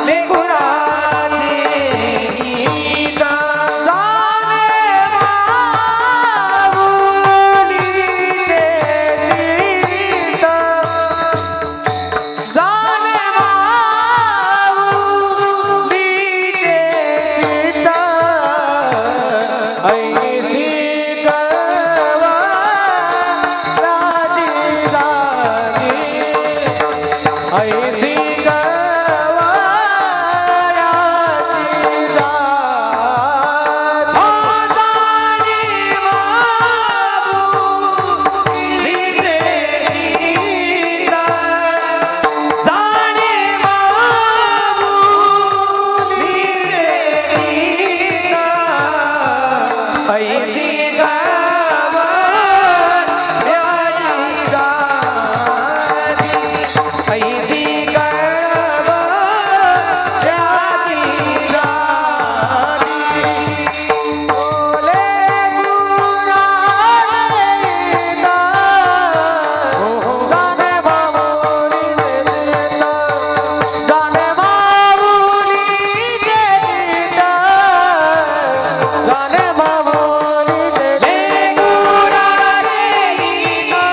लेकुराचे हित, जाणे माऊलीचे चित्त, जाणे माऊलीचे चित्त, ऐसी गवाराची जात, जाणे माऊलीचे चित्त, जाणे माऊलीचे चित्त, ऐसी गवाराची जात, ऐसी गवाराची जात, ओले गुरालेता, जाणे माऊलीचे चित्त, जाणे माऊलीचे चित्त, जाणे माऊलीचे लेकुरालेता,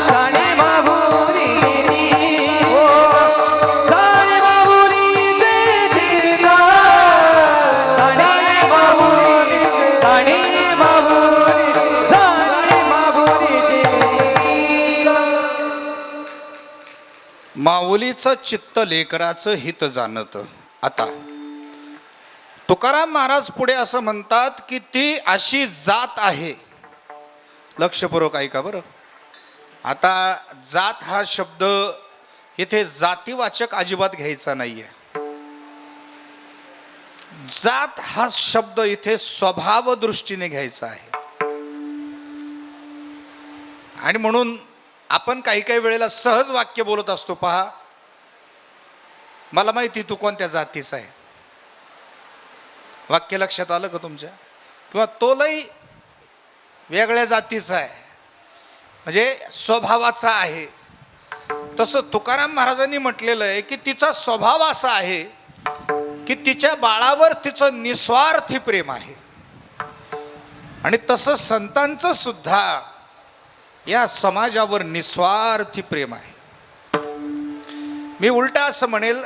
जाणे माऊलीचे चित्त, जाणे माऊलीचे चित्त, जाणे माऊलीचे, जाणे माऊलीचे, जाणे माऊलीचे चित्त. माऊलीचं चित्त लेकराचं हित जाणत. आता तुकाराम महाराज पुढे असं म्हणतात की ती अशी जात आहे. लक्षपूर्वक ऐका बरं. आता जात हा शब्द इथे जातीवाचक अजिबात घ्यायचा नाहीये. जात हा शब्द इथे स्वभाव दृष्टीने घ्यायचा आहे. आणि म्हणून आपण काही काही वेळेला सहज वाक्य बोलत असतो, पहा मला माहिती तू कोणत्या जातीचा आहे. वाक्य लक्षात आलं का तुमच्या? किंवा तो लई वेगळ्या जातीचा आहे, म्हणजे स्वभावाचा आहे. तसं तुकाराम महाराजांनी म्हटलेलं आहे की तिचा स्वभाव असा आहे की तिच्या बाळावर तिचं निस्वार्थी प्रेम आहे. आणि तसं संतांचं सुद्धा या समाजावर निस्वार्थी प्रेम आहे. मी उलटा असं म्हणेल,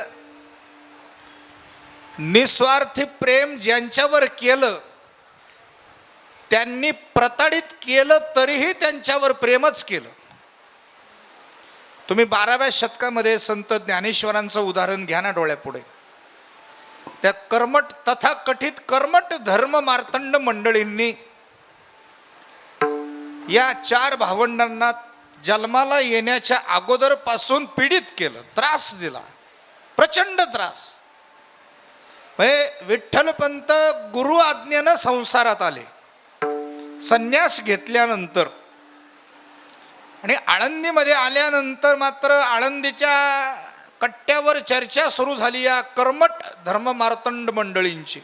निस्वार्थी प्रेम ज्यांच्यावर केलं त्यांनी प्रताडित केलं तरीही त्यांच्यावर प्रेमच केलं. तुम्ही 12व्या शतकामध्ये संत ज्ञानेश्वरांचं उदाहरण घ्या ना डोळ्यापुढे. त्या कर्मठ तथाकथित कर्मठ धर्म मार्तंड मंडळींनी या 4 भावंडांना जन्माला येण्याच्या अगोदरपासून पीडित केलं, त्रास दिला, प्रचंड त्रास. विठ्ठलपंत गुरु आज्ञेनं संसारात आले. संन्यास घेतल्यानंतर आणि आळंदीमध्ये आल्यानंतर मात्र आळंदीच्या कट्ट्यावर चर्चा सुरू झाली या कर्मठ धर्म मार्तंड मंडळींची.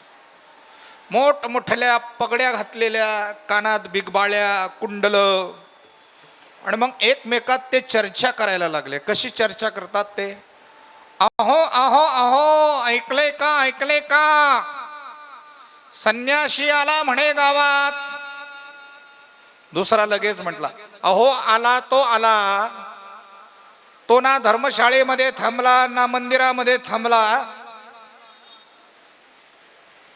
मोठमोठ्या पगड्या घातलेल्या, कानात बिगबाळ्या, कुंडल, आणि मग एकमेकात ते चर्चा करायला लागले. कशी चर्चा करतात ते? अहो अहो अहो, ऐकले का, ऐकले का, संन्याशी आला म्हणे गावात. दुसरा लगेच म्हटला, अहो आला तो आला, तो ना धर्मशाळेमध्ये थांबला ना मंदिरामध्ये थांबला,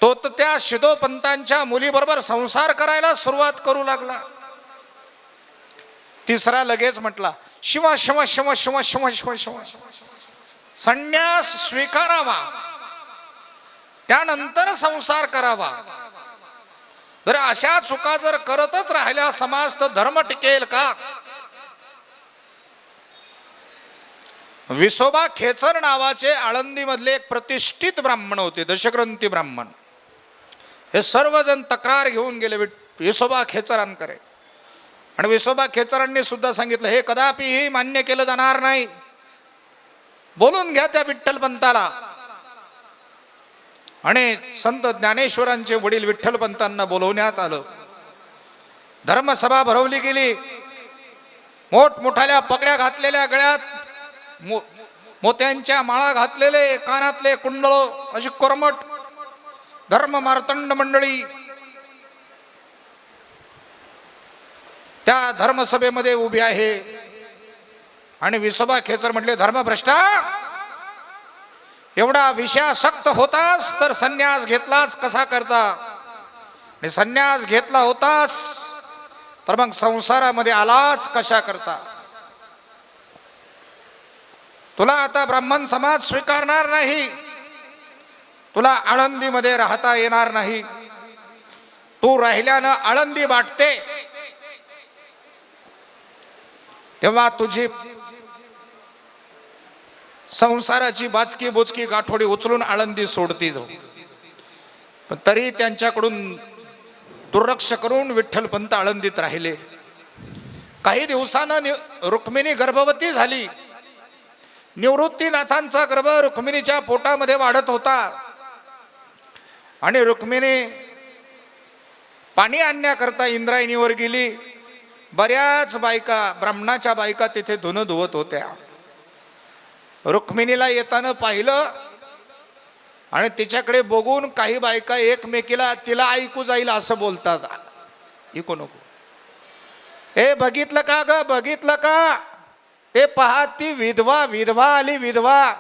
तो तर त्या शिदोपंतांच्या मुलीबरोबर संसार करायला सुरुवात करू लागला. तिसरा लगेच म्हटला, शिवा शिवा शिवा शिवा शिवा शिवा शिवा, संन्यास स्वीकारावा, त्यानंतर संसार करावा. जर अशा चुका जर करतच राहिल्या समाज, तर धर्म टिकेल का? विसोबा खेचर नावाचे आळंदीमधले एक प्रतिष्ठित ब्राह्मण होते, दशग्रंथी ब्राह्मण. हे सर्वजण तक्रार घेऊन गेले विसोबा खेचरांकडे. आणि विसोबा खेचरांनी सुद्धा सांगितलं, हे कदापिही मान्य केलं जाणार नाही, बोलून घ्या त्या विठ्ठलपंताला. आणि संत ज्ञानेश्वरांचे वडील विठ्ठलपंतांना बोलवण्यात आलं. धर्मसभा भरवली गेली. मोठमोठ्या पगड्या घातलेल्या, गळ्यात मोत्यांच्या माळा घातलेले, कानातले कुंडळ, अशी कर्मठ धर्म मार्तंड मंडळी त्या धर्मसभेमध्ये उभी आहे. आणि विसोबा खेचर म्हटले, धर्मभ्रष्टा, एवढा विषयासक्त होतास तर संन्यास घेतलाच कसा करता? आणि संन्यास घेतला होतास तर मग संसारामध्ये आलाच कशा करता? तुला आता ब्राह्मण समाज स्वीकारणार नाही, तुला आळंदीमध्ये राहता येणार नाही. तू राहिल्यानं आळंदी वाटते, तेव्हा तुझी संसाराची बाचकी बोचकी गाठोडी उचलून आळंदी सोडती जाऊ. पण तरी त्यांच्याकडून दुर्लक्ष करून विठ्ठलपंत आळंदीत राहिले. काही दिवसानं रुक्मिणी गर्भवती झाली. निवृत्तीनाथांचा गर्भ रुक्मिणीच्या पोटामध्ये वाढत होता. आणि रुक्मिणी पाणी आणण्याकरता इंद्रायणीवर गेली. बऱ्याच बायका, ब्राह्मणाच्या बायका तिथे धुणं धुवत होत्या. रुक्मिणीला येताना पाहिलं आणि तिच्याकडे बघून काही बायका एकमेकीला, तिला ऐकू जाईल असं बोलतात, ऐकू नको, ए बघितलं का ग, बघितलं का, ते पहा ती विधवा, विधवा आली विधवा.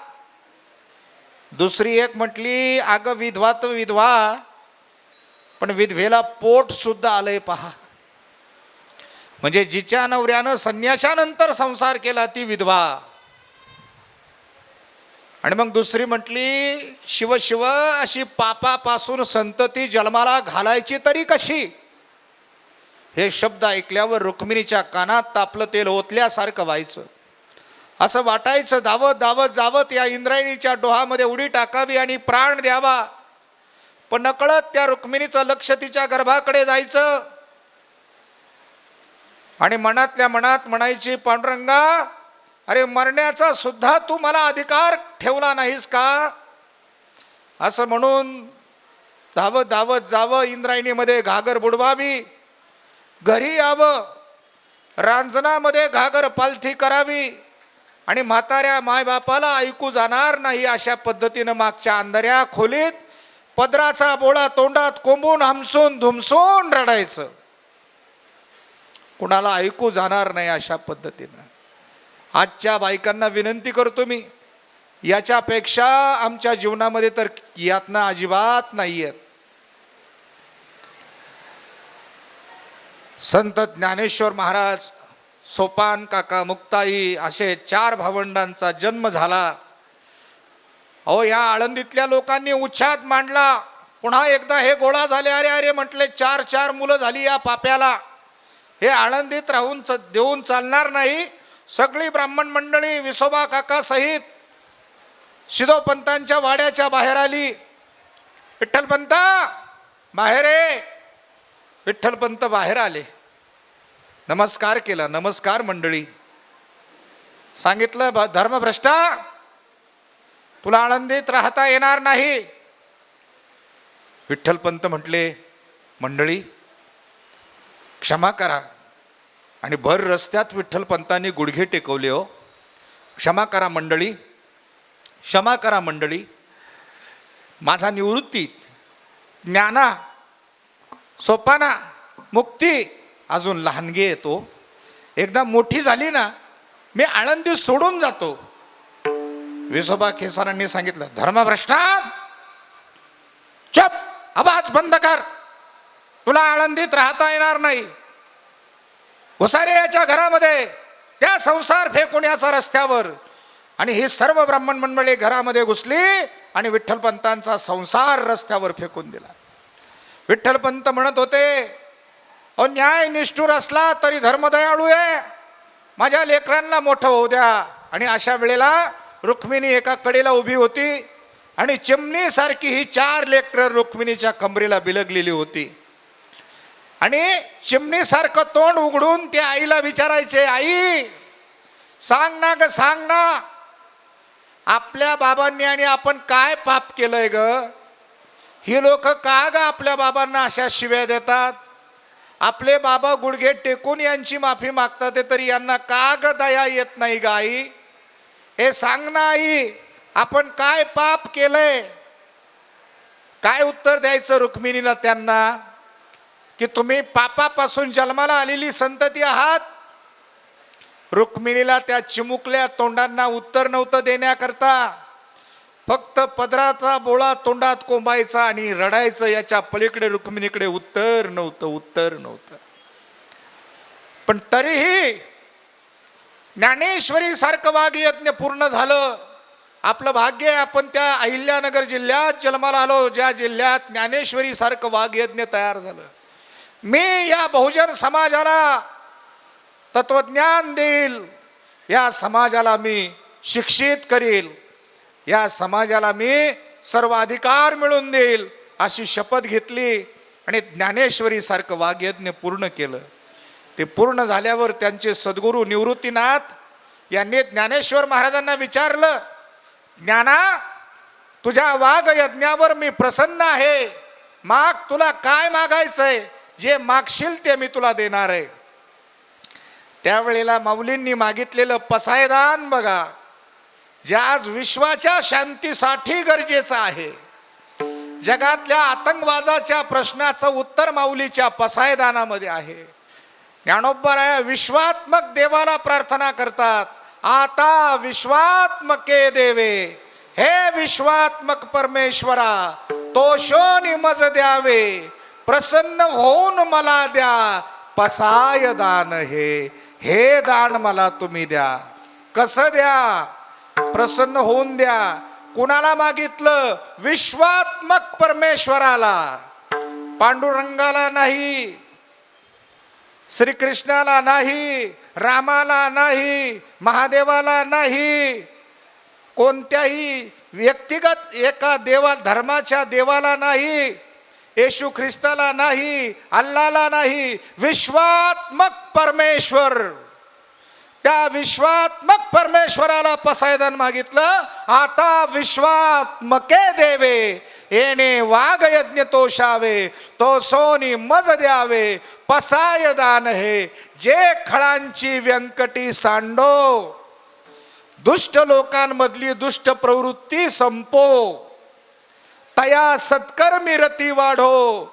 दुसरी एक म्हटली, अगं विधवा तर विधवा, पण विधवेला पोट सुद्धा आलंय पहा. म्हणजे जिच्या नवऱ्यानं संन्यासानंतर संसार केला ती विधवा. आणि मग दुसरी म्हटली, शिव शिव, अशी पापापासून संतती जन्माला घालायची तरी कशी? हे शब्द ऐकल्यावर रुक्मिणीच्या कानात तापलं तेल ओतल्यासारखं व्हायचं. असं वाटायचं धावत धावत जावत या इंद्रायणीच्या डोहामध्ये उडी टाकावी आणि प्राण द्यावा. पण नकळत त्या रुक्मिणीचं लक्ष तिच्या गर्भाकडे जायचं. आणि मनातल्या मनात म्हणायची, पांडुरंगा, अरे मरण्याचा सुद्धा तू मला अधिकार ठेवला नाहीस का? असं म्हणून धावत धावत जावं, इंद्रायणीमध्ये घागर बुडवावी, घरी यावं, रांजणामध्ये घागर पालथी करावी आणि म्हाताऱ्या मायबापाला ऐकू जाणार नाही अशा पद्धतीनं मागच्या अंधाऱ्या खोलीत पदराचा बोळा तोंडात कोंबून हमसून धुमसून रडायचं. कुणाला ऐकू जाणार नाही अशा पद्धतीनं. आजच्या बायकांना विनंती करतो मी, याच्यापेक्षा आमच्या जीवनामध्ये तर यातना अजिबात नाही आहेत. संत ज्ञानेश्वर महाराज, सोपान काका, मुक्ताई असे 4 भावंडांचा जन्म झाला. अहो, या आळंदीतल्या लोकांनी उच्छाद मांडला. पुन्हा एकदा हे गोळा झाले. अरे अरे म्हटले, 4 मुलं झाली या पाप्याला. हे आळंदीत राहून देऊन चालणार नाही. सगळी ब्राह्मण मंडळी विसोबा काका सहित शिदोपंतांच्या वाड्याच्या बाहेर आली. विठ्ठलपंता बाहेर ये. विठ्ठलपंत बाहेर आले. नमस्कार केला. नमस्कार मंडळी. सांगितलं धर्मभ्रष्टा, तुला आळंदीत राहता येणार नाही. विठ्ठलपंत म्हटले, मंडळी क्षमा करा. आणि भर रस्त्यात विठ्ठलपंतांनी गुडघे टेकवले. हो, क्षमा करा मंडळी, क्षमा करा मंडळी. माझा निवृत्तीत ज्ञाना सोपाना मुक्ती अजून लहानगी येतो. एकदा मोठी झाली ना मी आळंदी सोडून जातो. विसोबा केसरांनी सांगितलं, धर्मभ्रष्टा चप, आवाज बंद कर, तुला आळंदीत राहता येणार नाही. घुसारे याच्या घरामध्ये त्या संसार फेकून याचा रस्त्यावर. आणि ही सर्व ब्राह्मण मंडळी घरामध्ये घुसली आणि विठ्ठलपंतांचा संसार रस्त्यावर फेकून दिला. विठ्ठलपंत म्हणत होते, अहो न्याय निष्ठुर असला तरी धर्मदयाळू आहे, माझ्या लेकरांना मोठं होऊ द्या. आणि अशा वेळेला रुक्मिणी एका कडेला उभी होती आणि चिमणीसारखी ही 4 लेकरं रुक्मिणीच्या कमरेला बिलगलेली होती. आणि चिमणीसारखं तोंड उघडून ते आईला विचारायचे, आई सांग ना ग, सांग ना, आपल्या बाबांनी आणि आपण काय पाप केलंय ग? ही लोक का ग आपल्या बाबांना अशा शिव्या देतात? आपले बाबा गुडघे टेकून यांची माफी मागतात तरी यांना का ग दया येत नाही ग आई? हे सांग ना आई, आपण काय पाप केलंय? काय उत्तर द्यायचं रुक्मिणीला त्यांना, की तुम्ही पापापासून जन्माला आलेली संतती आहात? रुक्मिणीला त्या चिमुकल्या तोंडांना उत्तर नव्हतं देण्याकरता, फक्त पदराचा बोळा तोंडात कोंबायचा आणि रडायचं. याच्या पलीकडे रुक्मिणीकडे उत्तर नव्हतं, उत्तर नव्हतं. पण तरीही ज्ञानेश्वरी सारखं वाग्यज्ञ पूर्ण झालं. आपलं भाग्य आहे, आपण त्या अहिल्यानगर जिल्ह्यात जन्माला आलो, ज्या जिल्ह्यात ज्ञानेश्वरी सारखं वाग्यज्ञ तयार झालं. मी या बहुजन समाजाला तत्वज्ञान देईल, या समाजाला मी शिक्षित करील, या समाजाला मी सर्व अधिकार मिळवून देईल अशी शपथ घेतली आणि ज्ञानेश्वरी सारखं वाग्यज्ञ पूर्ण केलं. ते पूर्ण झाल्यावर त्यांचे सद्गुरू निवृत्तीनाथ यांनी ज्ञानेश्वर महाराजांना विचारलं, ज्ञाना, तुझ्या वाग्यज्ञावर मी प्रसन्न आहे, माग, तुला काय मागायचंय? जे मागशील ते मी तुला देणार आहे. त्यावेळेला माऊलींनी मागितलेलं पसायदान बघा, जे आज विश्वाच्या शांतीसाठी गरजेचं आहे. जगातल्या आतंकवादाच्या प्रश्नाचं उत्तर माऊलीच्या पसायदानामध्ये आहे. ज्ञानोबराय विश्वात्मक देवाला प्रार्थना करतात, आता विश्वात्मके देवे, हे विश्वात्मक परमेश्वरा, तोषोनी मज द्यावे, प्रसन्न होऊन मला द्या पसाय दान. हे दान मला तुम्ही द्या. कसं द्या? प्रसन्न होऊन द्या. कुणाला मागितलं? विश्वात्मक परमेश्वराला, पांडुरंगाला नाही, श्रीकृष्णाला नाही, रामाला नाही, महादेवाला नाही, कोणत्याही व्यक्तिगत एका धर्माच्या देवाला नाही, येशू ख्रिस्ताला नाही, अल्लाला नाही, विश्वात्मक परमेश्वर. त्या विश्वात्मक परमेश्वराला पसायदान मागितलं. आता विश्वात्मके देवे, येणे वागयज्ञ तोषावे, तो सोनी मज द्यावे, पसायदान हे जे खळांची व्यंकटी सांडो, दुष्ट लोकांमधली दुष्ट प्रवृत्ती संपो, तया सत्कर्मी रती वाढो.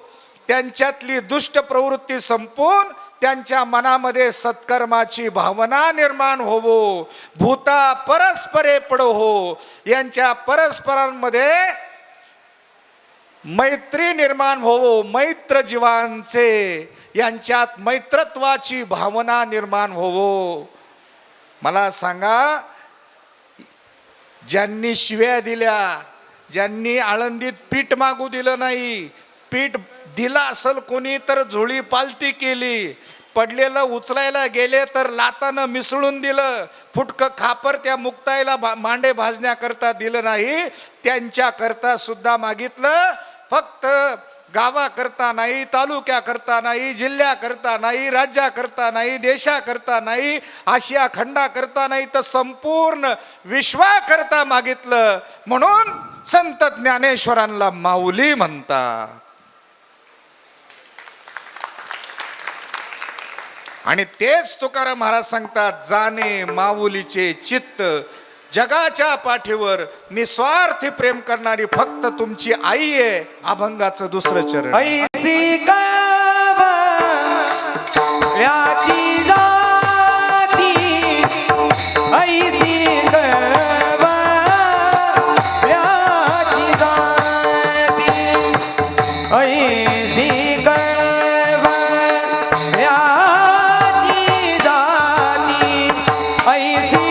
त्यांच्यातली दुष्ट प्रवृत्ती संपून त्यांच्या मनामध्ये सत्कर्माची भावना निर्माण होवो, भूता परस्परे पडो हो, यांच्या परस्परांमध्ये मैत्री निर्माण होवो, मैत्र जीवांचे यांच्यात मैत्रत्वाची भावना निर्माण होवो. मला सांगा, ज्यांनी शिव्या दिल्या, ज्यांनी आळंदीत पीठ मागू दिलं नाही, पीठ दिला असल कोणी तर झोळी पालती केली, पडलेलं उचलायला गेले तर लातानं मिसळून दिलं, फुटकं खापर त्या मुक्ताईला मांडे भाजण्याकरता दिलं नाही, त्यांच्याकरता सुद्धा मागितलं. फक्त गावा करता नाही, तालुक्या करता नाही, जिल्ह्या करता नाही, राज्या करता नाही, देशा करता नाही, आशिया खंडा करता नाही, तर संपूर्ण विश्वा करता मागितलं. म्हणून संत ज्ञानेश्वरांना माऊली म्हणतात. आणि तेच तुकाराम महाराज सांगतात, जाणे माऊलीचे चित्त, जगाच्या पाठीवर निस्वार्थी प्रेम करणारी फक्त तुमची आई आहे. अभंगाचं दुसरं चरण. ऐसी कळवळ्याची जाती, ऐसी कळवळ्याची जाती, ऐसी कळवळ्याची जाती, ऐसी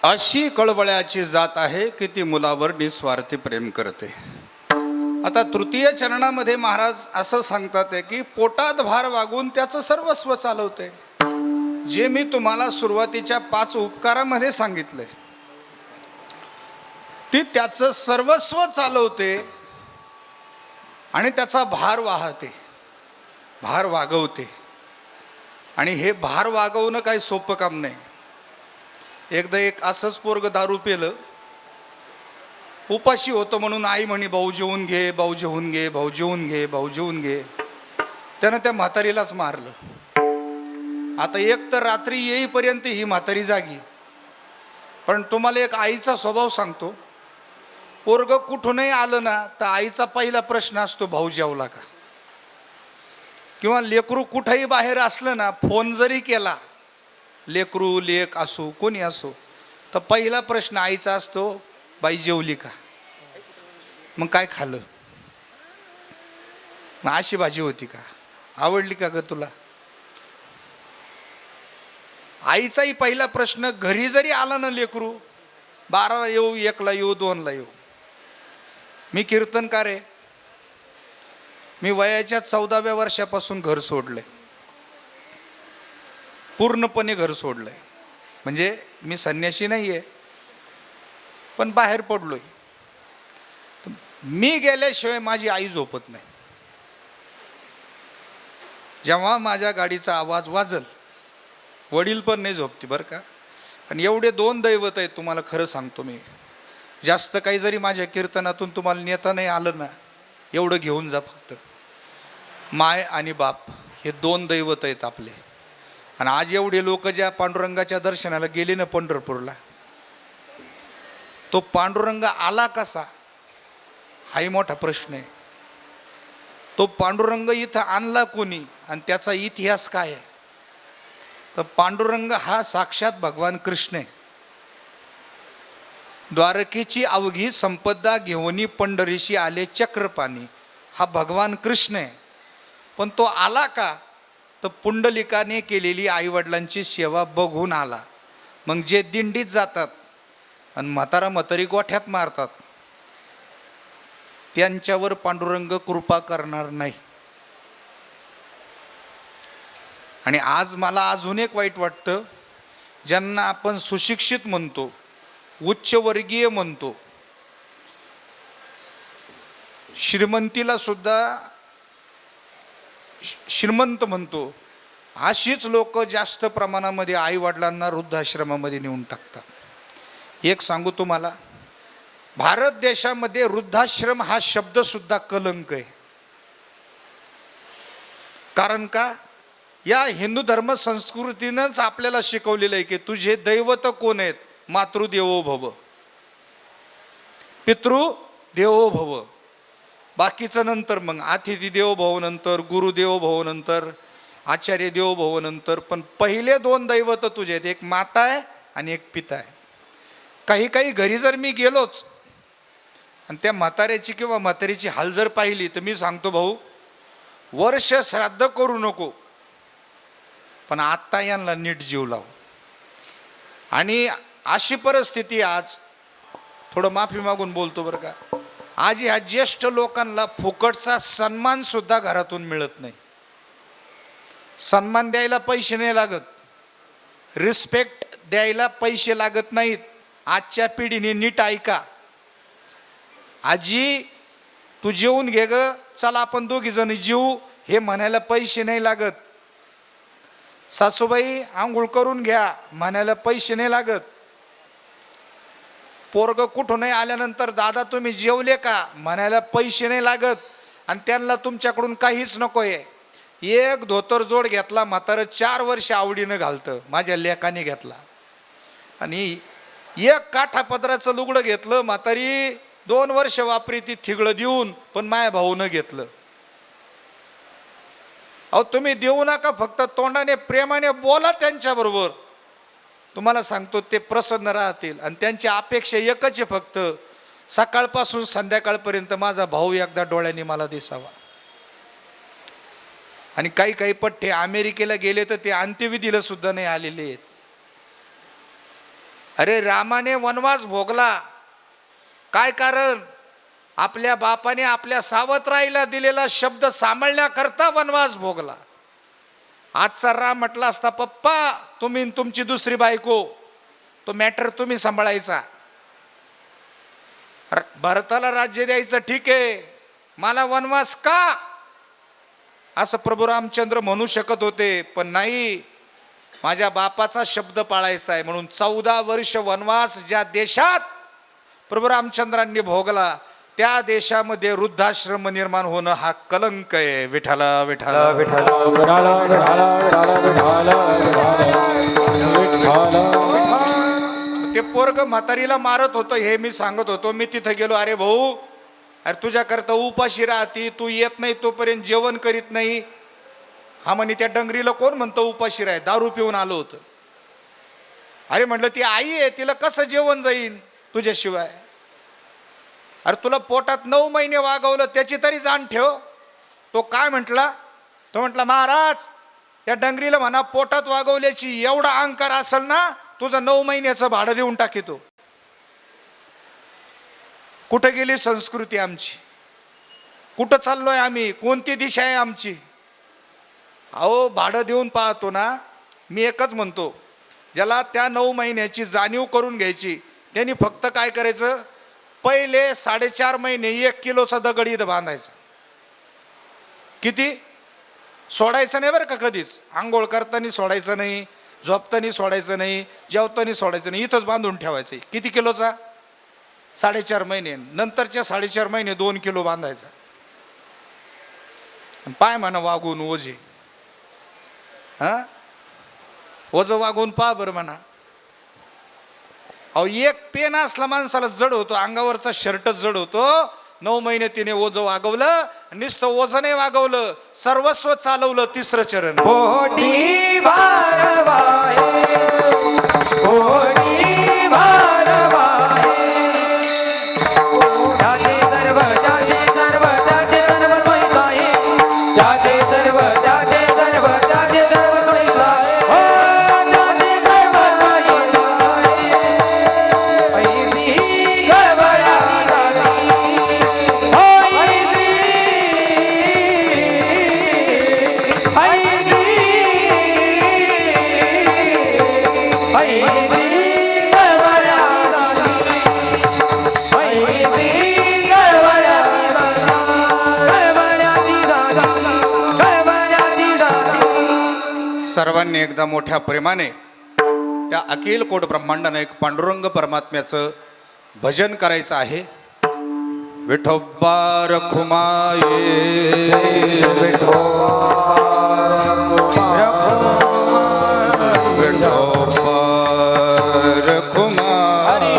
अशी कळवळ्याची जात आहे की ती मुलावर निस्वार्थी प्रेम करते. आता तृतीय चरणामध्ये महाराज असं सांगतात की पोटात भार वागून त्याचं सर्वस्व चालवते. जे मी तुम्हाला सुरुवातीच्या 5 उपकारामध्ये सांगितलंय ती त्याचं सर्वस्व चालवते आणि त्याचा भार वाहते, भार वागवते. आणि हे भार वागवणं काही सोपं काम नाही. एकदा एक असंच पोरग दारू पेलं, उपाशी होतं म्हणून आई म्हणे भाऊ जेवून घे, भाऊ जेवून घे, भाऊ जेवून घे, भाऊ जेवून घे. त्यानं त्या म्हातारीलाच मारलं. आता एक तर रात्री येईपर्यंत ही म्हातारी जागी, पण तुम्हाला एक आईचा स्वभाव सांगतो. पोरग कुठूनही आलं ना तर आईचा पहिला प्रश्न असतो, भाऊ जेवला का? किंवा लेकरू कुठेही बाहेर असलं ना, फोन जरी केला, लेकरू लेक असो कोणी असो, तर पहिला प्रश्न आईचा असतो, बाई जेवली का? मग काय खाल्लं? मग अशी भाजी होती का? आवडली का ग तुला? आईचाही पहिला प्रश्न, घरी जरी आला ना लेकरू, 12ला येऊ, 1ला येऊ, 2ला येऊ. मी कीर्तनकार आहे. मी वयाच्या 14व्या वर्षापासून घर सोडलंय, पूर्णपणे घर सोडलंय. म्हणजे मी संन्यासी नाही आहे, पण बाहेर पडलोय. मी गेल्याशिवाय माझी आई झोपत नाही. जेव्हा माझ्या गाडीचा आवाज वाजल, वडील पण नाही झोपती बरं का. आणि एवढे 2 दैवत आहेत, तुम्हाला खरं सांगतो मी. जास्त काही जरी माझ्या कीर्तनातून तुम्हाला नेता नाही आलं ना, एवढं घेऊन जा फक्त. माय आणि बाप हे 2 दैवत आहेत आपले. आणि आज एवढे लोक ज्या पांडुरंगाच्या दर्शनाला गेले ना पंढरपूरला, तो पांडुरंग आला कसा हाही मोठा प्रश्न आहे. तो पांडुरंग इथं आणला कोणी आणि त्याचा इतिहास काय आहे? तर पांडुरंग हा साक्षात भगवान कृष्ण आहे. द्वारकेची अवघी संपदा घेऊनी पंढरीशी आले चक्रपाणी, हा भगवान कृष्ण आहे. पण तो आला का? तर पुंडलिकाने केलेली आईवडिलांची सेवा बघून आला. मग जे दिंडीत जातात आणि म्हातारा म्हातारी गोठ्यात मारतात, त्यांच्यावर पांडुरंग कृपा करणार नाही. आणि आज मला अजून एक वाईट वाटतं, ज्यांना आपण सुशिक्षित म्हणतो, उच्चवर्गीय म्हणतो, श्रीमंतीला सुद्धा श्रीमंत म्हणतो, अशीच लोक जास्त प्रमाणामध्ये आईवडिलांना वृद्धाश्रमामध्ये नेऊन टाकतात. एक सांगू तुम्हाला, भारत देशामध्ये वृद्धाश्रम हा शब्द सुद्धा कलंक आहे. कारण का? या हिंदू धर्म संस्कृतीनंच आपल्याला शिकवलेलं आहे की तुझे दैवत कोण आहेत? मातृदेवो भव, पितृदेवो भव, बाकीचं नंतर. मग अतिथी देवो भव नंतर, गुरुदेवो भव नंतर, आचार्य देवो भव नंतर. पण पहिले 2 दैवत तुझे आहेत, एक माता आहे आणि एक पिता आहे. काही काही घरी जर मी गेलोच आणि त्या म्हाताऱ्याची किंवा म्हातारीची हाल जर पाहिली, तर मी सांगतो, भाऊ वर्ष श्राद्ध करू नको, पण आत्ता यांना नीट जीव लाव. आणि अशी परिस्थिती आज, थोडं माफी मागून बोलतो बरं का, आज ह्या ज्येष्ठ लोकांना फुकटचा सन्मान सुद्धा घरातून मिळत नाही. सन्मान द्यायला पैसे नाही लागत, रिस्पेक्ट द्यायला पैसे लागत नाहीत. आजच्या पिढीने नीट ऐका. आजी तू जेवून घे ग, चला आपण दोघी जण जेवू, हे म्हणायला पैसे नाही लागत. सासूबाई आंघोळ करून घ्या म्हणायला पैसे नाही लागत. पोरग कुठूनही आल्यानंतर दादा तुम्ही जेवले का म्हणायला पैसे नाही लागत. आणि त्यांना तुमच्याकडून काहीच नको आहे. एक धोतर जोड घेतला म्हातारं 4 वर्ष आवडीनं घालतं, माझ्या लेकाने घेतला. आणि एक काठापदराचं लुगडं घेतलं, म्हातारी 2 वर्ष वापरी ती थिगळं देऊन, पण माझ्या भाऊनं घेतलं. अहो तुम्ही देऊ नका, फक्त तोंडाने प्रेमाने बोला त्यांच्याबरोबर. तुम्हाला सांगतो ते प्रसन्न राहतील. आणि त्यांची अपेक्षा एकच आहे, फक्त सकाळपासून संध्याकाळपर्यंत माझा भाऊ एकदा डोळ्यांनी मला दिसावा. आणि काही काही पठ्ठे अमेरिकेला गेले तर ते अंत्यविधीला सुद्धा नाही आलेले आहेत. अरे रामाने वनवास भोगला, काय कारण? आपल्या बापाने आपल्या सावत्राईला दिलेला शब्द सांभाळण्याकरता वनवास भोगला. आजचा राम म्हटला असता, पप्पा तुम्ही तुमची दुसरी बायको, तो मॅटर तुम्ही सांभाळायचा. भरताला राज्य द्यायचं ठीक आहे, मला वनवास का, असं प्रभू रामचंद्र म्हणू शकत होते. पण नाही, माझ्या बापाचा शब्द पाळायचा आहे. म्हणून 14 वर्ष वनवास ज्या देशात प्रभू रामचंद्रांनी भोगला, त्या देशामध्ये वृद्धाश्रम निर्माण होणं हा कलंक आहे. विठाला विठाला विठ्ठल विठ्ठल विठ्ठल ते पोरग म्हातारीला मारत होतं हे मी सांगत होतो. मी तिथं गेलो, अरे भाऊ, अरे तुझ्याकरता उपाशी राहती, तू येत नाही तोपर्यंत जेवण करीत नाही. हा म्हणे त्या डंगरीला कोण म्हणतं उपाशी राह, दारू पिऊन आलो होतं. अरे म्हटलं ती आई आहे, तिला कसं जेवण जाईन तुझ्याशिवाय. अरे तुला पोटात 9 महिने वागवलं, त्याची तरी जाण ठेव. तो काय म्हटला, तो म्हटला महाराज त्या डंगरीला म्हणा पोटात वागवल्याची एवढा अहंकार असेल ना, तुझं 9 महिन्याचं भाडं देऊन टाकीतो. कुठं गेली संस्कृती आमची, कुठं चाललोय आम्ही, कोणती दिशा आहे आमची. अहो भाडं देऊन पाहतो ना. मी एकच म्हणतो, ज्याला त्या 9 महिन्याची जाणीव करून घ्यायची त्यांनी फक्त काय करायचं, पहिले 4.5 महिने 1 किलोचा दगड इथं बांधायचा. किती सोडायचं नाही बरं का कधीच. आंघोळ करताना सोडायचं नाही, झोपताना सोडायचं नाही, जेवताना सोडायचं नाही, इथंच बांधून ठेवायचं. किती किलोचा? 4.5 महिने. नंतरच्या 4.5 महिने 2 किलो बांधायचा. पाय म्हणा वागून ओझे, हा ओझ वागून पहा बरं म्हणा. अहो एक पेन असला माणसाला जड होतो, अंगावरचा शर्टच जड होतो. 9 महिने तिने ओझं वागवलं, नुसतं ओझं नाही वागवलं, सर्वस्व चालवलं. 3रं चरण. पोटी भारवाये पोटी भारवाये त्याचे सर्व त्याचे सर्व त्याचे सर्व सोयीसाये त्याचे सर्व त्याचे सर्व त्याचे सर्व सोयीसाये हो त्याचे सर्व सोयीसाये ऐसी गडबडा सर्वांनी एकदा मोठ्या प्रेमाने त्या अखिल कोट ब्रह्मांडाने एक पांडुरंग परमात्म्याचं भजन करायचं आहे. विठोबा रखुमाये विठोबा रखुमाये विठोबा रखुमाये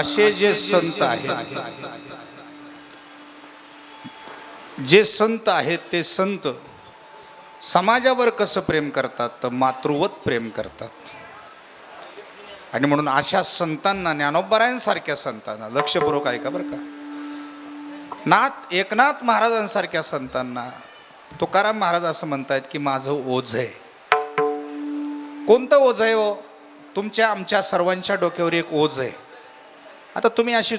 असे जे संत आहेत, जे संत आहेत ते संत समाजावर कसं प्रेम करतात, तर मातृवत प्रेम करतात. आणि म्हणून अशा संतांना, ज्ञानोबारायांसारख्या संतांना, लक्षपूर्वक ऐका बरं का, एकनाथ महाराजांसारख्या संतांना तुकाराम महाराज असं म्हणतायत की माझं ओझ आहे. कोणतं ओझ आहे हो? तुमच्या आमच्या सर्वांच्या डोक्यावर एक ओझ आहे. आता तुम्ही अशी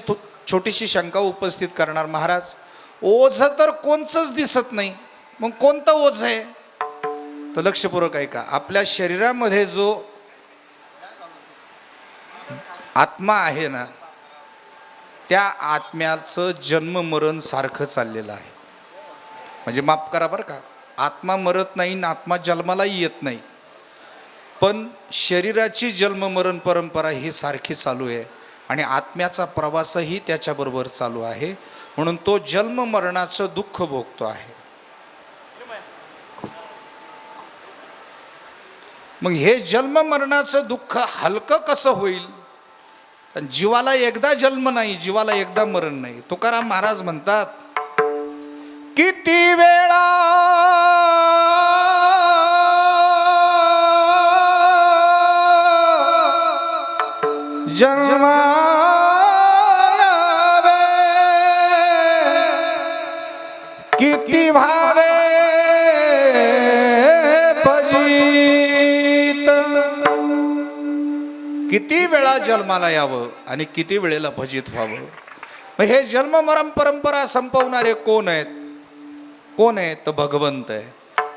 छोटीशी शंका उपस्थित करणार, महाराज ओझ तर कोणचंच दिसत नाही, मग कोणतं ओझ आहे? तर लक्षपूर्वक ऐका, आपल्या शरीरामध्ये जो आत्मा आहे ना, त्या आत्म्याचं जन्म मरण सारखं चाललेलं आहे. म्हणजे माफ करा बरं का, आत्मा मरत नाही, आत्मा जन्मालाही येत नाही. पण शरीराची जन्म मरण परंपरा ही सारखी चालू आहे आणि आत्म्याचा प्रवासही त्याच्याबरोबर चालू आहे. म्हणून तो जन्म मरणाचं दुःख भोगतो आहे. मग हे जन्म मरणाचं दुःख हलकं कसं होईल? पण जीवाला एकदा जन्म नाही, जीवाला एकदा मरण नाही. तुकाराम महाराज म्हणतात, किती वेळा जन्मावे किती भावे भजित. किती वेळा जन्माला यावं आणि किती वेळेला भजित व्हावं. मग हे जन्म मरण परंपरा संपवणारे कोण आहेत? कोण आहेत? तर भगवंत आहे.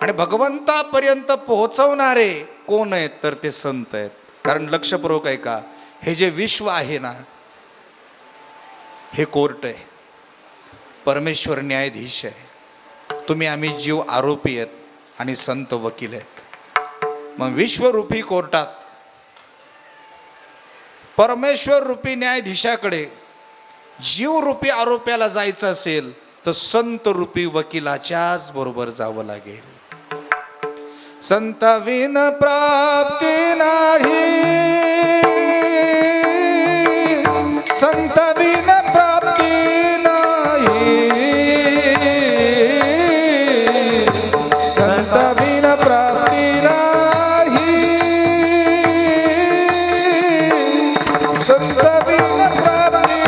आणि भगवंतापर्यंत पोहोचवणारे कोण आहेत? तर ते संत आहेत. कारण लक्षपूर्वक आहे का, हे जे विश्व आहे ना, हे कोर्ट आहे. परमेश्वर न्यायाधीश आहे. तुम्ही आम्ही जीव आरोपी आहेत आणि संत वकील आहेत. मग विश्वरूपी कोर्टात परमेश्वर रूपी न्यायाधीशाकडे जीवरूपी आरोप्याला जायचं असेल तर संत रूपी वकिलाच्याच बरोबर जावं लागेल. संत विन प्राप्ती नाही, संत विन प्राप्ती नाही, संत विन प्राप्ती नाही, संत विन प्राप्ती नाही.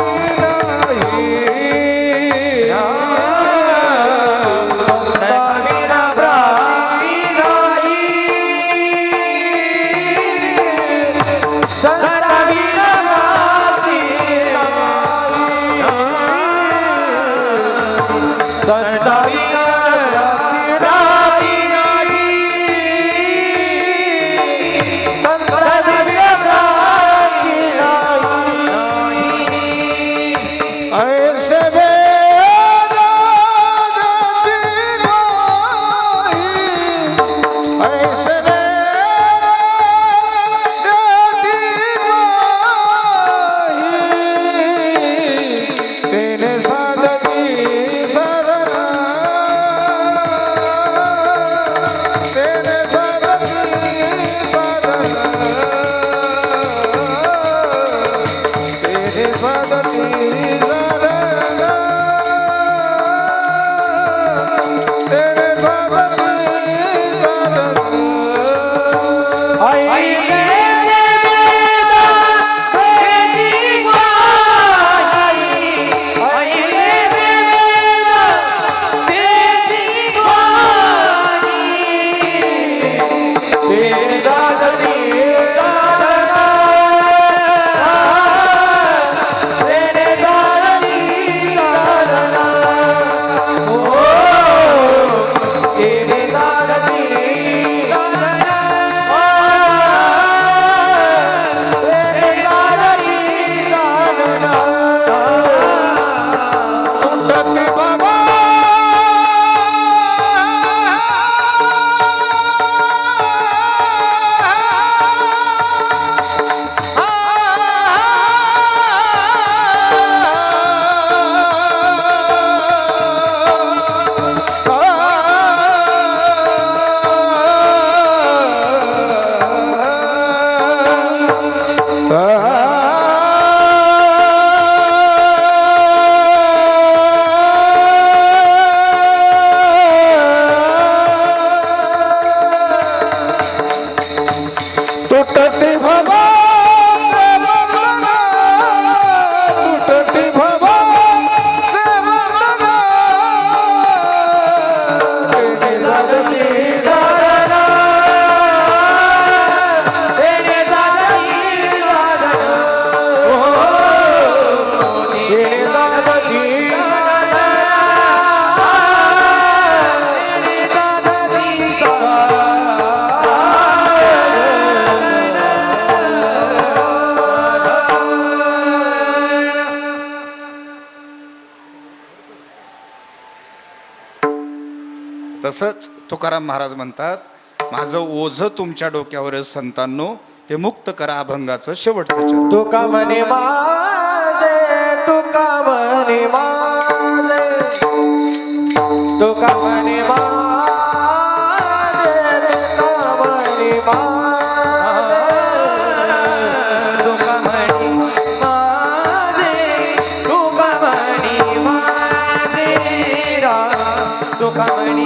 तसंच तुकाराम महाराज म्हणतात, माझं ओझं तुमच्या डोक्यावर संतांनो, ते मुक्त करा अभंगाचं शेवटचं चरण. तुका म्हणे माझे, तुका म्हणे माझे, तुका म्हणे माझे, तुका म्हणे माझे, तुका म्हणे माझे, तुका म्हणे माझे राम, तुका म्हणे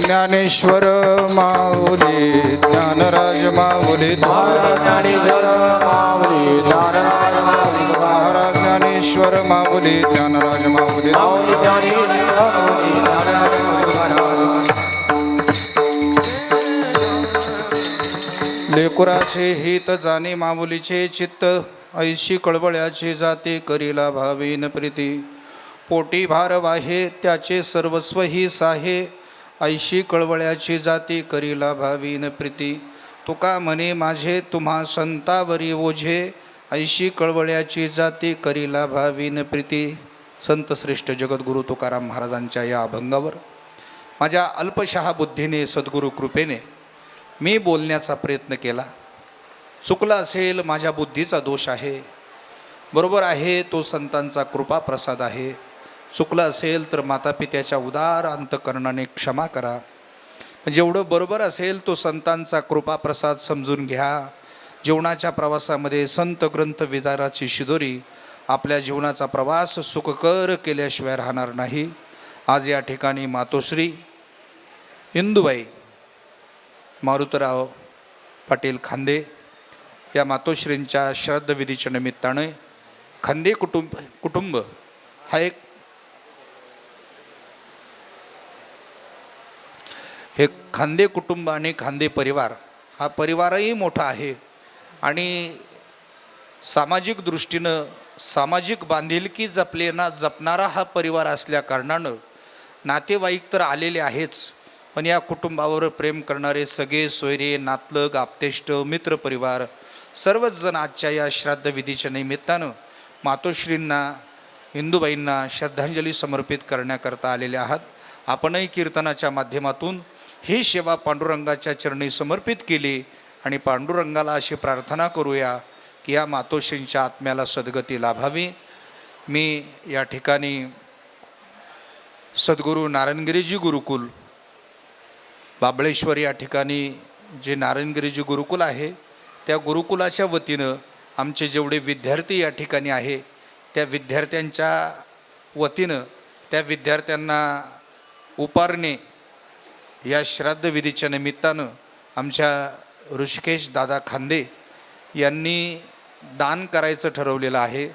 ज्ञानेश्वर माऊली ज्ञानराज माऊली महाराज ज्ञानेश्वर माऊली ज्ञानराज माऊली लेकुराचे हित जाणे माऊलीचे चित्त, ऐशी कळवळ्याचे जाते करीला भावीन प्रीती. पोटी भार वाहे त्याचे सर्वस्व ही साहे, ऐशी कळवळ्याची जाती करीला भावीन प्रीती. तुका म्हणे माझे तुम्हा संतावरी ओझे, ऐशी कळवळ्याची जाती करीला भावीन प्रीती. संत श्रेष्ठ जगद्गुरू तुकाराम महाराजांच्या या अभंगावर माझ्या अल्पशहा बुद्धीने सद्गुरू कृपेने मी बोलण्याचा प्रयत्न केला. चुकला असेल माझ्या बुद्धीचा दोष आहे, बरोबर आहे तो संतांचा कृपा प्रसाद आहे. चुकलं असेल तर मातापित्याच्या उदार अंतकरणाने क्षमा करा. जेवढं बरोबर असेल तो संतांचा कृपा प्रसाद समजून घ्या. जीवनाच्या प्रवासामध्ये संत ग्रंथ विचाराची शिदोरी आपल्या जीवनाचा प्रवास सुखकर केल्याशिवाय राहणार नाही. आज या ठिकाणी मातोश्री इंदुबाई मारुतराव पाटील खांदे या मातोश्रींच्या श्राद्धविधीच्या निमित्ताने खांदे कुटुंब हा एक हे खांदे कुटुंब आणि खांदे परिवार हा परिवारही मोठा आहे आणि सामाजिक दृष्टीनं सामाजिक बांधिलकी जपणारा हा परिवार असल्या कारणानं नातेवाईक तर आलेले आहेच, पण या कुटुंबावर प्रेम करणारे सगळे सोयरे नातलग आप्तेष्ट मित्रपरिवार सर्वच जण आजच्या या श्राद्धविधीच्या निमित्तानं मातोश्रींना इंदुबाईंना श्रद्धांजली समर्पित करण्याकरता आलेले आहात. आपणही कीर्तनाच्या माध्यमातून ही सेवा पांडुरंगाच्या चरणी समर्पित केली आणि पांडुरंगाला अशी प्रार्थना करूया की या मातोश्रींच्या आत्म्याला सद्गती लाभावी. मी या ठिकाणी सद्गुरू नारायणगिरीजी गुरुकुल बाबळेश्वर या ठिकाणी जे नारायणगिरीजी गुरुकुल आहे त्या गुरुकुलाच्या वतीनं आमचे जेवढे विद्यार्थी या ठिकाणी आहे त्या विद्यार्थ्यांच्या वतीनं त्या विद्यार्थ्यांना उपारणे या श्राद्धविधीच्या निमित्तानं आमच्या ऋषिकेश दादा खांदे यांनी दान करायचं ठरवलेलं आहे.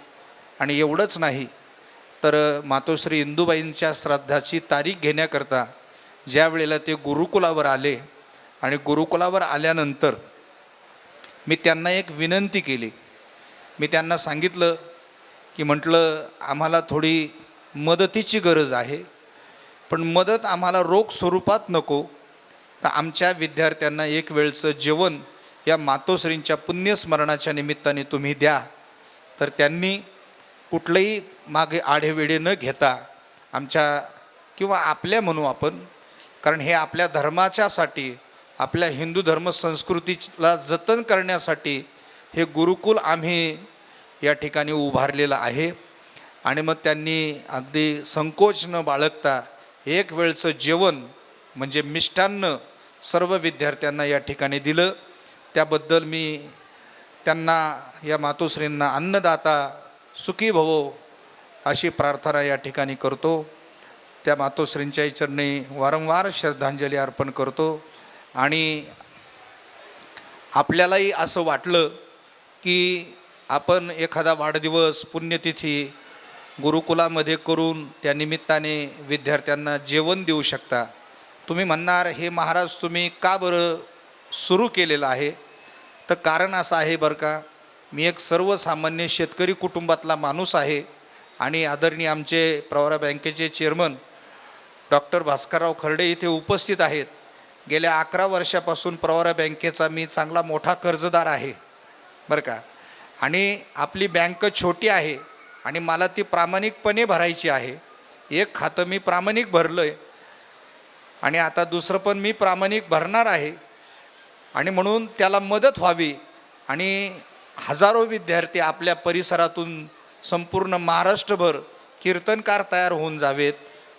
आणि एवढंच नाही तर मातोश्री इंदुबाईंच्या श्राद्धाची तारीख घेण्याकरता ज्या वेळेला ते गुरुकुलावर आले आणि गुरुकुलावर आल्यानंतर मी त्यांना एक विनंती केली. मी त्यांना सांगितलं की म्हटलं आम्हाला थोडी मदतीची गरज आहे, पण मदत आम्हाला रोख स्वरूपात नको, तर आमच्या विद्यार्थ्यांना एक वेळचं जेवण या मातोश्रींच्या पुण्यस्मरणाच्या निमित्ताने तुम्ही द्या. तर त्यांनी कुठलंही मागे आढेवेढे न घेता आमच्या किंवा आपल्या म्हणू आपण, कारण हे आपल्या धर्माच्यासाठी आपल्या हिंदू धर्म संस्कृतीला जतन करण्यासाठी हे गुरुकुल आम्ही या ठिकाणी उभारलेलं आहे. आणि मग त्यांनी अगदी संकोच न बाळगता एक वेळचं जेवण म्हणजे मिष्टान्न सर्व विद्यार्थ्यांना या ठिकाणी दिलं. त्याबद्दल मी त्यांना या मातोश्रींना अन्नदाता सुखी भवो अशी प्रार्थना या ठिकाणी करतो. त्या मातोश्रींच्या चरणी वारंवार श्रद्धांजली अर्पण करतो. आणि आपल्यालाही असं वाटलं की आपण एखादा वाढदिवस पुण्यतिथी गुरुकुलामध्ये करून त्या निमित्ताने विद्यार्थ्यांना जेवण देऊ शकता. तुम्ही म्हणणार हे महाराज तुम्ही का बरं सुरू केलेलं आहे? तर कारण असं आहे बरं का, मी एक सर्वसामान्य शेतकरी कुटुंबातला माणूस आहे आणि आदरणीय आमचे प्रवरा बँकेचे चेअरमन डॉक्टर भास्करराव खर्डे इथे उपस्थित आहेत. गेल्या 11 वर्षापासून प्रवरा बँकेचा मी चांगला मोठा कर्जदार आहे बरं का. आणि आपली बँक छोटी आहे आणि मला ती प्रामाणिकपणे भरायची आहे. एक खातं मी प्रामाणिक भरलं आहे आणि आता दुसरं पण मी प्रामाणिक भरणार आहे. आणि म्हणून त्याला मदत व्हावी आणि हजारो विद्यार्थी आपल्या परिसरातून संपूर्ण महाराष्ट्रभर कीर्तनकार तयार होऊन जावेत,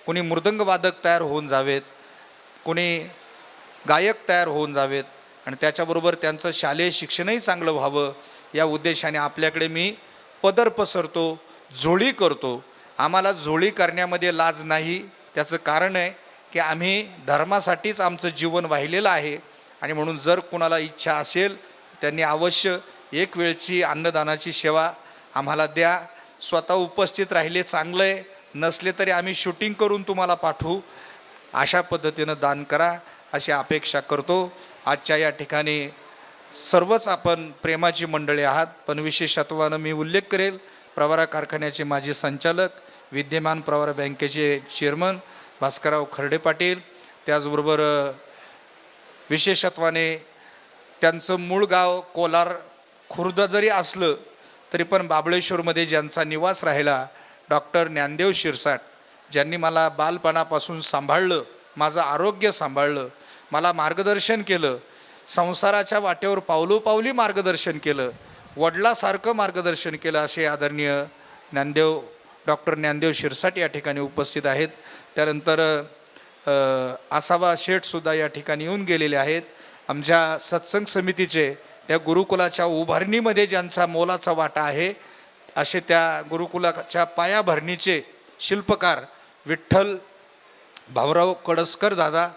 कोणी मृदंगवादक तयार होऊन जावेत, कोणी गायक तयार होऊन जावेत आणि त्याच्याबरोबर त्यांचं शालेय शिक्षणही चांगलं व्हावं या उद्देशाने आपल्याकडे मी पदर पसरतो, झोळी करतो. आम्हाला झोळी करण्यामध्ये लाज नाही. त्याचं कारण आहे की आम्ही धर्मासाठीच आमचं जीवन वाहिलेलं आहे. आणि म्हणून जर कोणाला इच्छा असेल त्यांनी अवश्य एक वेळची अन्नदानाची सेवा आम्हाला द्या. स्वतः उपस्थित राहिले चांगलं आहे, नसले तरी आम्ही शूटिंग करून तुम्हाला पाठवू. अशा पद्धतीनं दान करा अशी अपेक्षा करतो. आजच्या या ठिकाणी सर्वच आपण प्रेमाची मंडळी आहात, पण विशेषत्वानं मी उल्लेख करेल प्रवरा कारखान्याचे माजी संचालक, विद्यमान प्रवरा बँकेचे चेअरमन भास्करराव खर्डे पाटील, त्याचबरोबर विशेषत्वाने त्यांचं मूळ गाव कोलार खुर्द जरी असलं तरी पण बाबळेश्वरमध्ये ज्यांचा निवास राहिला डॉक्टर ज्ञानदेव शिरसाट, ज्यांनी मला बालपणापासून सांभाळलं, माझं आरोग्य सांभाळलं, मला मार्गदर्शन केलं, संसाराच्या वाटेवर पावलोपावली मार्गदर्शन केलं, वडिलासारखं मार्गदर्शन केलं, असे आदरणीय डॉक्टर ज्ञानदेव शिरसाट या ठिकाणी उपस्थित आहेत. त्यानंतर आसावा शेठसुद्धा या ठिकाणी येऊन गेलेले आहेत. आमच्या सत्संग समितीचे त्या गुरुकुलाच्या उभारणीमध्ये ज्यांचा मोलाचा वाटा आहे असे त्या गुरुकुलाच्या पायाभरणीचे शिल्पकार विठ्ठल भाऊराव कडसकर दादा,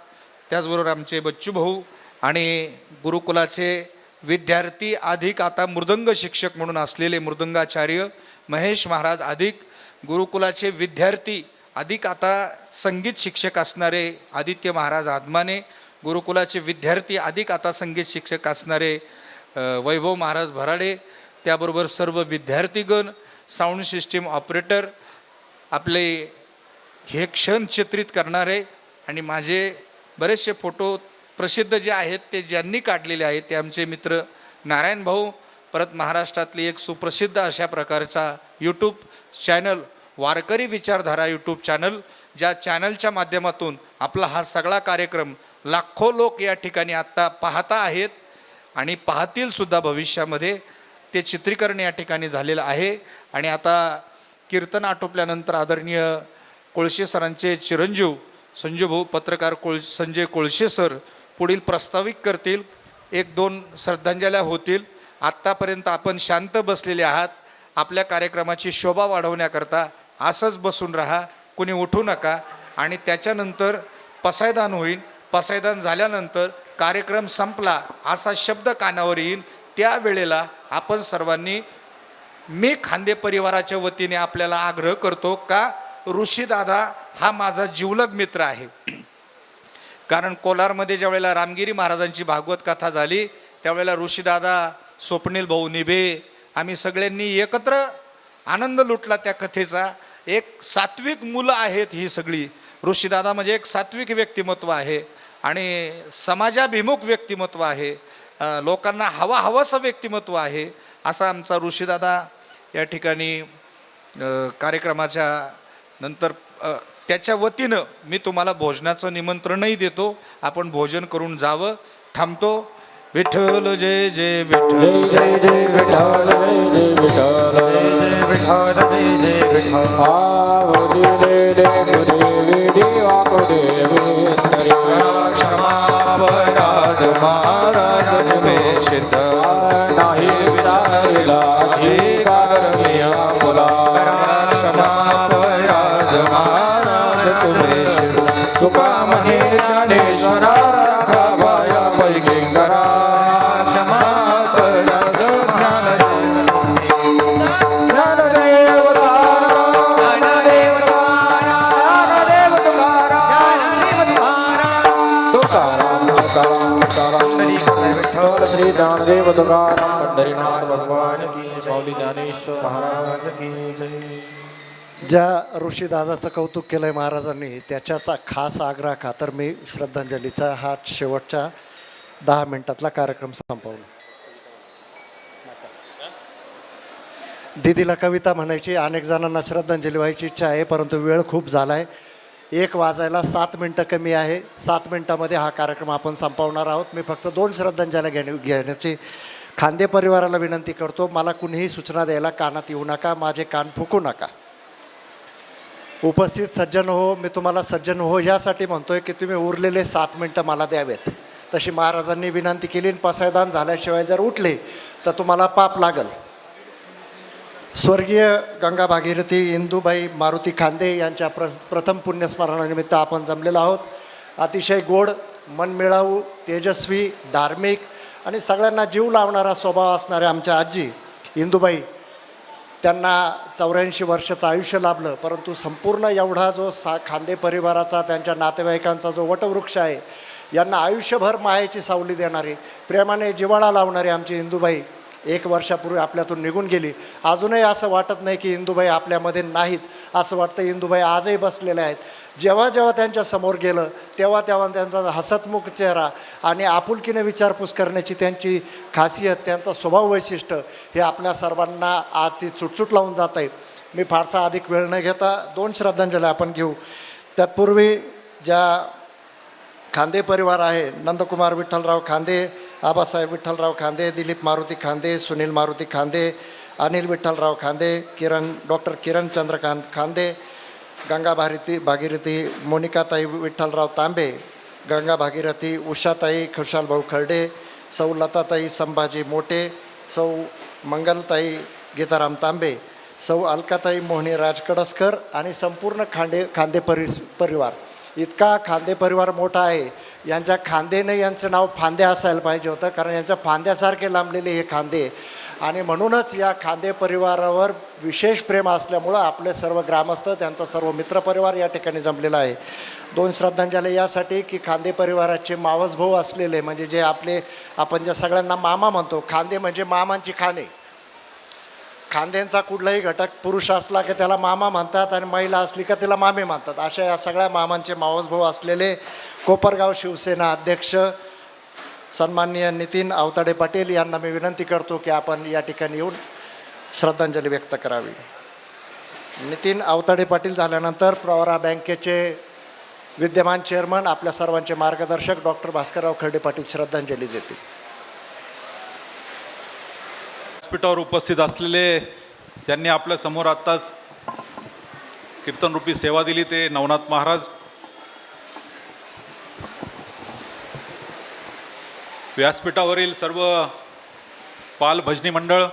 त्याचबरोबर आमचे बच्चू भाऊ आणि गुरुकुलाचे विद्यार्थी अधिक आता मृदंग शिक्षक म्हणून असलेले मृदंगाचार्य महेश महाराज, अधिक गुरुकुलाचे विद्यार्थी अधिक आता संगीत शिक्षक असणारे आदित्य महाराज आदमाने, गुरुकुलाचे विद्यार्थी अधिक आता संगीत शिक्षक असणारे वैभव महाराज भराडे, त्याबरोबर सर्व विद्यार्थीगण, साऊंड सिस्टीम ऑपरेटर, आपले हे क्षण चित्रित करणारे आणि माझे बरेचसे फोटो प्रसिद्ध जे आहेत ते ज्यांनी काढलेले आहेत ते आमचे मित्र नारायण भाऊ, परत महाराष्ट्रातली एक सुप्रसिद्ध अशा प्रकारचा यूट्यूब चॅनल वारकरी विचारधारा यूट्यूब चॅनल, ज्या चॅनलच्या माध्यमातून आपला हा सगळा कार्यक्रम लाखो लोक या ठिकाणी आत्ता पाहता आहेत आणि पाहतीलसुद्धा भविष्यामध्ये. ते चित्रीकरण या ठिकाणी झालेलं आहे. आणि आता कीर्तन आटोपल्यानंतर आदरणीय कोळशे सरांचे चिरंजीव संजूभाऊ पत्रकार संजय कोळशे सर पुढील प्रस्तावित करतील. 1-2 श्रद्धांजल्या होतील. आत्तापर्यंत आपण शांत बसलेले आहात. आपल्या कार्यक्रमाची शोभा वाढवण्याकरता असंच बसून राहा, कुणी उठू नका. आणि त्याच्यानंतर पसायदान होईल. पसायदान झाल्यानंतर कार्यक्रम संपला असा शब्द कानावर येईल. त्यावेळेला आपण सर्वांनी, मी खांदे परिवाराच्या वतीने आपल्याला आग्रह करतो का ऋषीदादा हा माझा जिवलग मित्र आहे. कारण कोलारमध्ये ज्या वेळेला रामगिरी महाराजांची भागवत कथा झाली त्यावेळेला ऋषीदादा, स्वप्नील भाऊ निभे, आम्ही सगळ्यांनी एकत्र आनंद लुटला त्या कथेचा. एक सात्विक मुलं आहेत ही सगळी. ऋषीदादा म्हणजे एक सात्विक व्यक्तिमत्व आहे आणि समाजाभिमुख व्यक्तिमत्व आहे, लोकांना हवाहवंसं व्यक्तिमत्व आहे. असा आमचा ऋषीदादा या ठिकाणी कार्यक्रमाच्या नंतर त्याच्या वतीनं मी तुम्हाला भोजनाचं निमंत्रणही देतो. आपण भोजन करून जावं. थांबतो. विठ्ठल जय जय विठ्ठल जय जय विठ्ठल जय जय विठ्ठल जय जय विठ्ठल आवदिले गुरुदेवी वाकुदेवी क्षमा अपराध महाराज तुम्ही सिद्ध नाही विचारिला अधिकार मिया मुला क्षमा अपराध महाराज तुम्ही सिद्ध तुका म्हणे ज्ञानेश्वरा राखावाया पैकी करा क्षमा अपराध ज्ञानदेव तुकाराम तुकाराम तुकाराम विठ्ठल श्री ज्ञानदेव तुकाराम पंढरीनाथ भगवान की माऊली ज्ञानेश्वर महाराज की जय. ज्या ऋषीदादाचं कौतुक केलं आहे महाराजांनी त्याच्याचा खास आग्रह खातर मी श्रद्धांजलीचा हा शेवटच्या 10 मिनिटातला कार्यक्रम संपवला. दीदीला कविता म्हणायची, अनेक जणांना श्रद्धांजली व्हायची इच्छा आहे, परंतु वेळ खूप झाला आहे. 1 वाजायला 7 मिनटं कमी आहे. 7 मिनटामध्ये हा कार्यक्रम आपण संपवणार आहोत. मी फक्त 2 श्रद्धांजल्या घेण्याची खांदे परिवाराला विनंती करतो. मला कुणीही सूचना द्यायला कानात येऊ नका, माझे कान फुकू नका. उपस्थित सज्जन हो, मी तुम्हाला सज्जन हो यासाठी म्हणतोय की तुम्ही उरलेले 7 मिनटं मला द्यावेत. तशी महाराजांनी विनंती केली. पसायदान झाल्याशिवाय जर उठले तर तुम्हाला पाप लागल. स्वर्गीय गंगा भागीरथी इंदूबाई मारुती खांदे यांच्या प्रथम पुण्यस्मरणानिमित्त आपण जमलेलो आहोत. अतिशय गोड, मनमिळावू, तेजस्वी, धार्मिक आणि सगळ्यांना जीव लावणारा स्वभाव असणाऱ्या आमच्या आजी इंदूबाई, त्यांना 84 वर्षाचं आयुष्य लाभलं, परंतु संपूर्ण एवढा जो खांदे परिवाराचा, त्यांच्या नातेवाईकांचा जो वटवृक्ष आहे, यांना आयुष्यभर मायेची सावली देणारी, प्रेमाने जिव्हाळा लावणारी आमची इंदूबाई 1 वर्षापूर्वी आपल्यातून निघून गेली. अजूनही असं वाटत नाही की इंदूबाई आपल्यामध्ये नाहीत, असं वाटतं इंदूबाई आजही बसलेल्या आहेत. जेव्हा जेव्हा त्यांच्या समोर गेलं तेव्हा तेव्हा त्यांचा हसतमुख चेहरा आणि आपुलकीने विचारपूस करण्याची त्यांची खासियत, त्यांचा स्वभाव वैशिष्ट्य हे आपल्या सर्वांना आज ती चुटचुट लावून जात आहे. मी फारसा अधिक वेळ न घेता 2 श्रद्धांजली आपण घेऊ. तत्पूर्वी ज्या खांदे परिवार आहे, नंदकुमार विठ्ठलराव खांदे, आबासाहेब विठ्ठलराव खांदे, दिलीप मारुती खांदे, सुनील मारुती खांदे, अनिल विठ्ठलराव खांदे, डॉक्टर किरण चंद्रकांत खांदे, गंगा भागीरथी मोनिकाताई विठ्ठलराव तांबे, गंगा भागीरथी उषाताई खुशालभाऊ खर्डे, सौ लताताई संभाजी मोटे, सौ मंगलताई गीताराम तांबे, सौ अलकाताई मोहनी राजकडसकर आणि संपूर्ण खांदे परिवार. इतका खांदे परिवार मोठा आहे. यांच्या खांदेने यांचं नाव फांदे असायला पाहिजे होतं, कारण यांच्या फांद्यासारखे लांबलेले हे खांदे. आणि म्हणूनच या खांदे परिवारावर विशेष प्रेम असल्यामुळं आपले सर्व ग्रामस्थ, त्यांचा सर्व मित्रपरिवार या ठिकाणी जमलेला आहे. 2 श्रद्धांजली यासाठी की खांदे परिवाराचे मावस भाऊ असलेले, म्हणजे जे आपण ज्या सगळ्यांना मामा म्हणतो, खांदे म्हणजे मामांची खाणे. खांद्यांचा कुठलाही घटक पुरुष असला की त्याला मामा म्हणतात आणि महिला असली का त्याला मामे म्हणतात. अशा या सगळ्या मामांचे मावस भाऊ असलेले कोपरगाव शिवसेना अध्यक्ष सन्माननीय नितीन आवताडे पाटील यांना मी विनंती करतो की आपण या ठिकाणी येऊन श्रद्धांजली व्यक्त करावी. नितीन आवताडे पाटील झाल्यानंतर प्रवरा बँकेचे विद्यमान चेअरमन, आपल्या सर्वांचे मार्गदर्शक डॉक्टर भास्करराव खर्डे पाटील श्रद्धांजली देतील. व्यासपीठावर उपस्थित असलेले, ज्यांनी आपल्या समोर आत्ताच कीर्तनरूपी सेवा दिली, ते नवनाथ महाराज, व्यासपीठावरील सर्व पाल भजनी मंडळ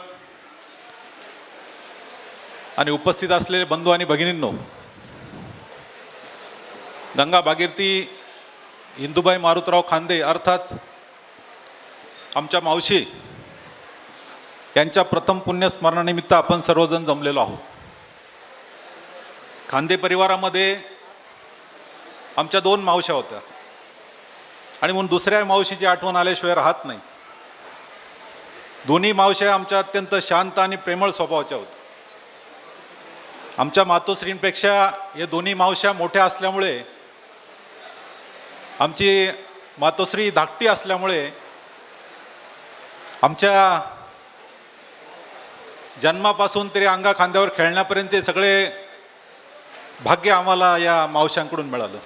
आणि उपस्थित असलेले बंधू आणि भगिनींनो, गंगा भागीरथी इंदूबाई मारुतराव खांदे अर्थात आमच्या मावशी यांच्या प्रथम पुण्यस्मरणानिमित्त आपण सर्वजण जमलेलो आहोत. खांदे परिवारामध्ये आमच्या 2 मावश्या होत्या आणि म्हणून दुसऱ्या मावशीची आठवण आल्याशिवाय राहत नाही. दोन्ही मावश्या आमच्या अत्यंत शांत आणि प्रेमळ स्वभावाच्या होत्या. आमच्या मातोश्रींपेक्षा या दोन्ही मावश्या मोठ्या असल्यामुळे, आमची मातोश्री धाकटी असल्यामुळे, आमच्या जन्मापासून तरी अंगा खांद्यावर खेळण्यापर्यंतचे सगळे भाग्य आम्हाला या मावशांकडून मिळालं.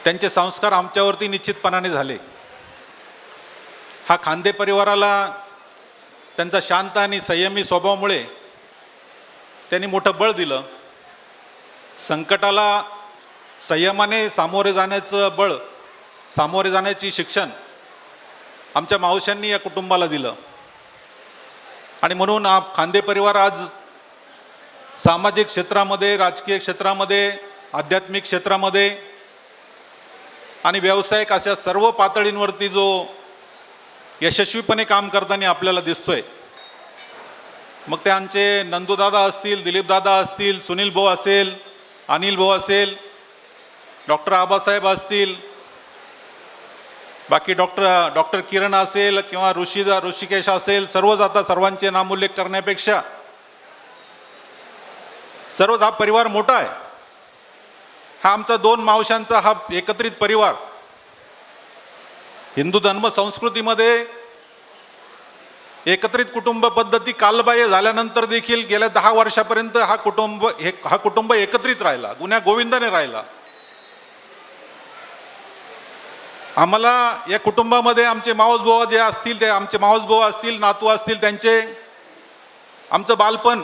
त्यांचे संस्कार आमच्यावरती निश्चितपणाने झाले. हा खांदे परिवाराला त्यांचा शांत आणि संयमी स्वभावामुळे त्यांनी मोठं बळ दिलं. संकटाला संयमाने सामोरे जाण्याचं बळ, सामोरे जाण्याची शिक्षण आमच्या मावशांनी या कुटुंबाला दिलं. आणि म्हणून हा खांदे परिवार आज सामाजिक क्षेत्रामध्ये, राजकीय क्षेत्रामध्ये, आध्यात्मिक क्षेत्रामध्ये आणि व्यावसायिक अशा सर्व पातळींवरती जो यशस्वीपणे काम करताना आपल्याला दिसतोय. मग ते आमचे नंदूदादा असतील, दिलीपदादा असतील, सुनील भाऊ असेल, अनिल भाऊ असेल, डॉक्टर आबासाहेब असतील, बाकी डॉक्टर किरण असेल किंवा ऋषिकेश असेल, सर्वच आता सर्वांचे नामोल्लेख करण्यापेक्षा सर्वच हा परिवार मोठा आहे. हा आमचा 2 मावशांचा हा एकत्रित परिवार. हिंदू धर्म संस्कृतीमध्ये एकत्रित कुटुंब पद्धती कालबाह्य झाल्यानंतर देखील गेल्या 10 वर्षापर्यंत हा कुटुंब एकत्रित राहिला, गुण्या गोविंदाने राहिला. आम्हाला या कुटुंबामध्ये आमचे मावसभाऊ जे असतील, ते आमचे मावसभाऊ असतील, नातू असतील, त्यांचे आमचं बालपण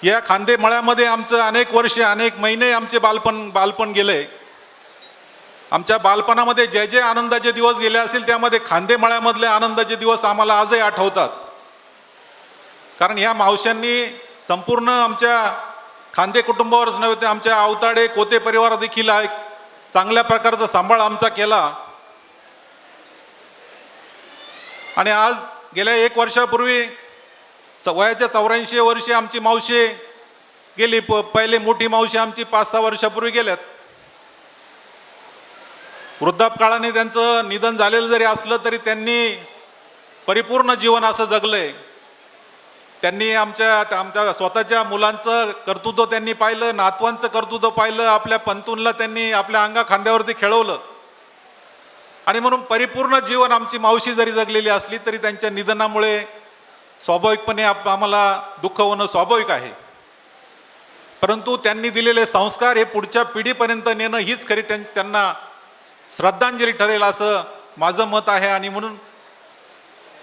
या खांदे मळ्यामध्ये आमचं अनेक वर्षे, अनेक महिने आमचे बालपण गेले. आमच्या बालपणामध्ये जे जे आनंदाचे दिवस गेले असतील त्यामध्ये खांदे मळ्यामधले आनंदाचे दिवस आम्हाला आजही आठवतात. कारण ह्या मावशांनी संपूर्ण आमच्या खांदे कुटुंबावरच नव्हे तर आमच्या आवताडे कोते परिवार देखील एक चांगल्या प्रकारचा सांभाळ आमचा केला. आणि आज गेल्या 1 वर्षापूर्वी वयाच्या 84 वर्षी आमची मावशी गेली. पहिले मोठी मावशी आमची 5-6 वर्षापूर्वी गेल्यात. वृद्धापकाळाने त्यांचं निधन झालेलं जरी असलं तरी त्यांनी परिपूर्ण जीवन असं जगलंय. त्यांनी आमच्या स्वतःच्या मुलांचं कर्तृत्व त्यांनी पाहिलं, नातवांचं कर्तृत्व पाहिलं, आपल्या पंतूंला त्यांनी आपल्या अंगा खांद्यावरती खेळवलं. आणि म्हणून परिपूर्ण जीवन आमची मावशी जरी जगलेली असली तरी त्यांच्या निधनामुळे स्वाभाविकपणे आम्हाला दुःख होणं स्वाभाविक आहे. परंतु त्यांनी दिलेले संस्कार हे पुढच्या पिढीपर्यंत नेणं हीच खरी त्यांना श्रद्धांजली ठरेल असं माझं मत आहे. आणि म्हणून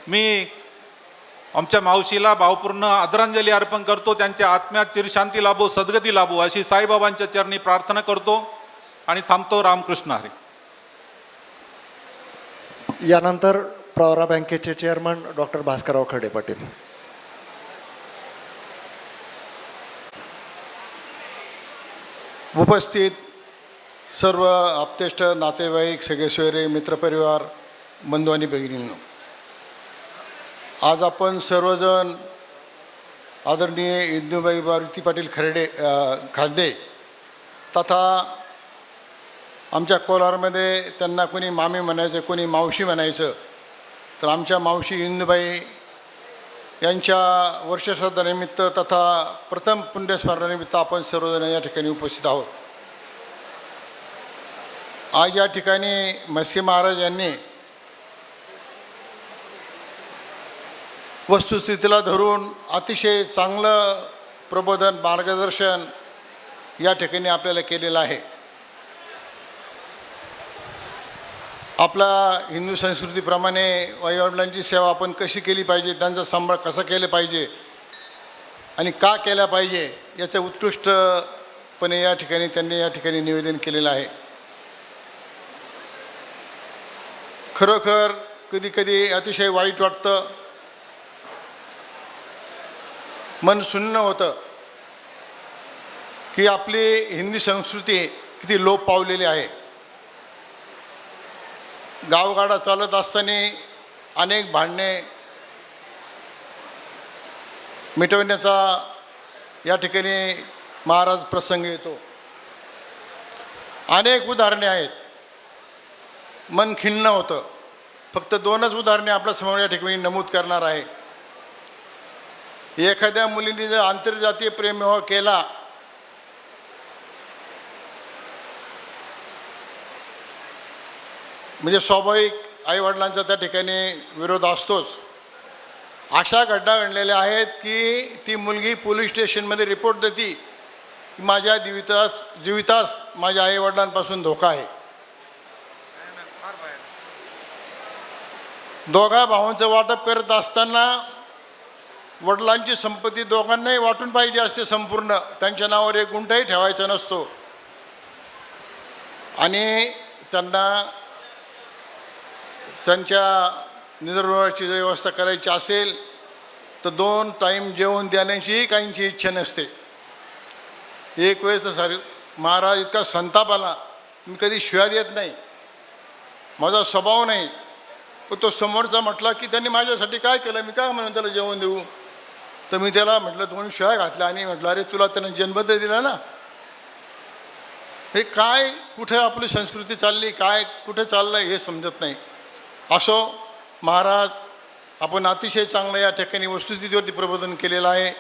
मी आमच्या मावशीला भावपूर्ण आदरांजली अर्पण करतो. त्यांच्या आत्म्यात चिरशांती लाभो, सद्गती लाभो अशी साईबाबांच्या चरणी प्रार्थना करतो आणि थांबतो. रामकृष्ण हरी. यानंतर प्रवरा बँकेचे चेअरमन डॉक्टर भास्करराव खडे पाटील. उपस्थित सर्व आप्तेष्ट, नातेवाईक, सगळे सोयरे, मित्रपरिवार, बंधू आणि भगिनींनो, आज आपण सर्वजण आदरणीय इंदुबाई मारुती पाटील खांदे तथा आमच्या कोलारमध्ये त्यांना कोणी मामी म्हणायचं, कोणी मावशी म्हणायचं, तर आमच्या मावशी इंदुबाई यांच्या वर्षश्राद्धानिमित्त तथा प्रथम पुण्यस्मरणानिमित्त आपण सर्वजण या ठिकाणी उपस्थित आहोत. आज या ठिकाणी म्हस्के महाराज यांनी वस्तुस्थितीला धरून अतिशय चांगलं प्रबोधन, मार्गदर्शन या ठिकाणी आपल्याला केलेलं आहे. आपल्या हिंदू संस्कृतीप्रमाणे आईवडिलांची सेवा आपण कशी केली पाहिजे, त्यांचा सांभाळ कसा केला पाहिजे आणि का केला पाहिजे याचं उत्कृष्टपणे या ठिकाणी त्यांनी या ठिकाणी निवेदन केलेलं आहे. खरोखर कधी कधी अतिशय वाईट वाटतं, मन सुन्न होतं की आपली हिंदी संस्कृती किती लोप पावलेली आहे. गावगाडा चालत असताना अनेक भांडणे मिटवण्याचा या ठिकाणी महाराज प्रसंग येतो. अनेक उदाहरणे आहेत, मन खिन्न होतं. फक्त 2च उदाहरणे आपल्यासमोर या ठिकाणी नमूद करणार आहे. एखाद्या मुलीने जर आंतरजातीय प्रेमविवाह केला म्हणजे स्वाभाविक आईवडिलांचा त्या ठिकाणी विरोध असतोच. अशा घटना घडलेल्या आहेत की ती मुलगी पोलीस स्टेशनमध्ये रिपोर्ट देते की माझ्या जीवितास माझ्या आईवडिलांपासून धोका आहे. दोघा भावांचं वाटप करत असताना वडिलांची संपत्ती दोघांनाही वाटून पाहिजे असते संपूर्ण, त्यांच्या नावावर एक गुंठाही ठेवायचा नसतो. आणि त्यांना त्यांच्या निद्रागृहाची व्यवस्था करायची असेल तर 2 टाईम जेवण देण्याचीही काहींची इच्छा नसते. एक वेळेस तर सर महाराज इतका संताप आला, मी कधी शिव्या देत नाही, माझा स्वभाव नाही, पण तो समोरचा म्हटला की त्यांनी माझ्यासाठी काय केलं, मी काय म्हणून त्याला जेवण देऊ. तर मी त्याला म्हटलं 2 शिव्या घातल्या आणि म्हटलं अरे तुला त्यानं जन्म तर दिला ना. हे काय कुठे आपली संस्कृती चालली, काय कुठे चाललं हे समजत नाही. असो महाराज, आपण अतिशय चांगलं या ठिकाणी वस्तुस्थितीवरती प्रबोधन केलेलं आहे.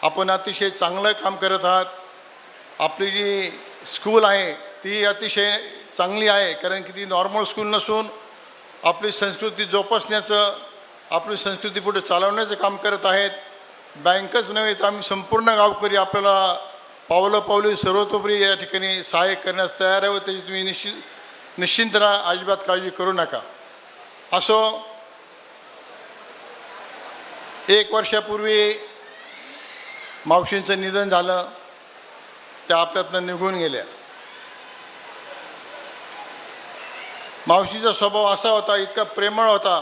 आपण अतिशय चांगलं काम करत आहात. आपली जी स्कूल आहे ती अतिशय चांगली आहे, कारण की ती नॉर्मल स्कूल नसून आपली संस्कृती जोपासण्याचं, आपली संस्कृती पुढे चालवण्याचं काम करत आहेत. बँकच नव्हे तर आम्ही संपूर्ण गावकरी आपल्याला पावलं सर्वतोपरी या ठिकाणी सहाय्य करण्यास तयार आहे व त्याची तुम्ही निश्चिंत राहा, अजिबात काळजी करू नका. असो 1 वर्षापूर्वी मावशींचं निधन झालं, त्या आपल्यातनं निघून गेल्या. मावशीचा स्वभाव असा होता, इतका प्रेमळ होता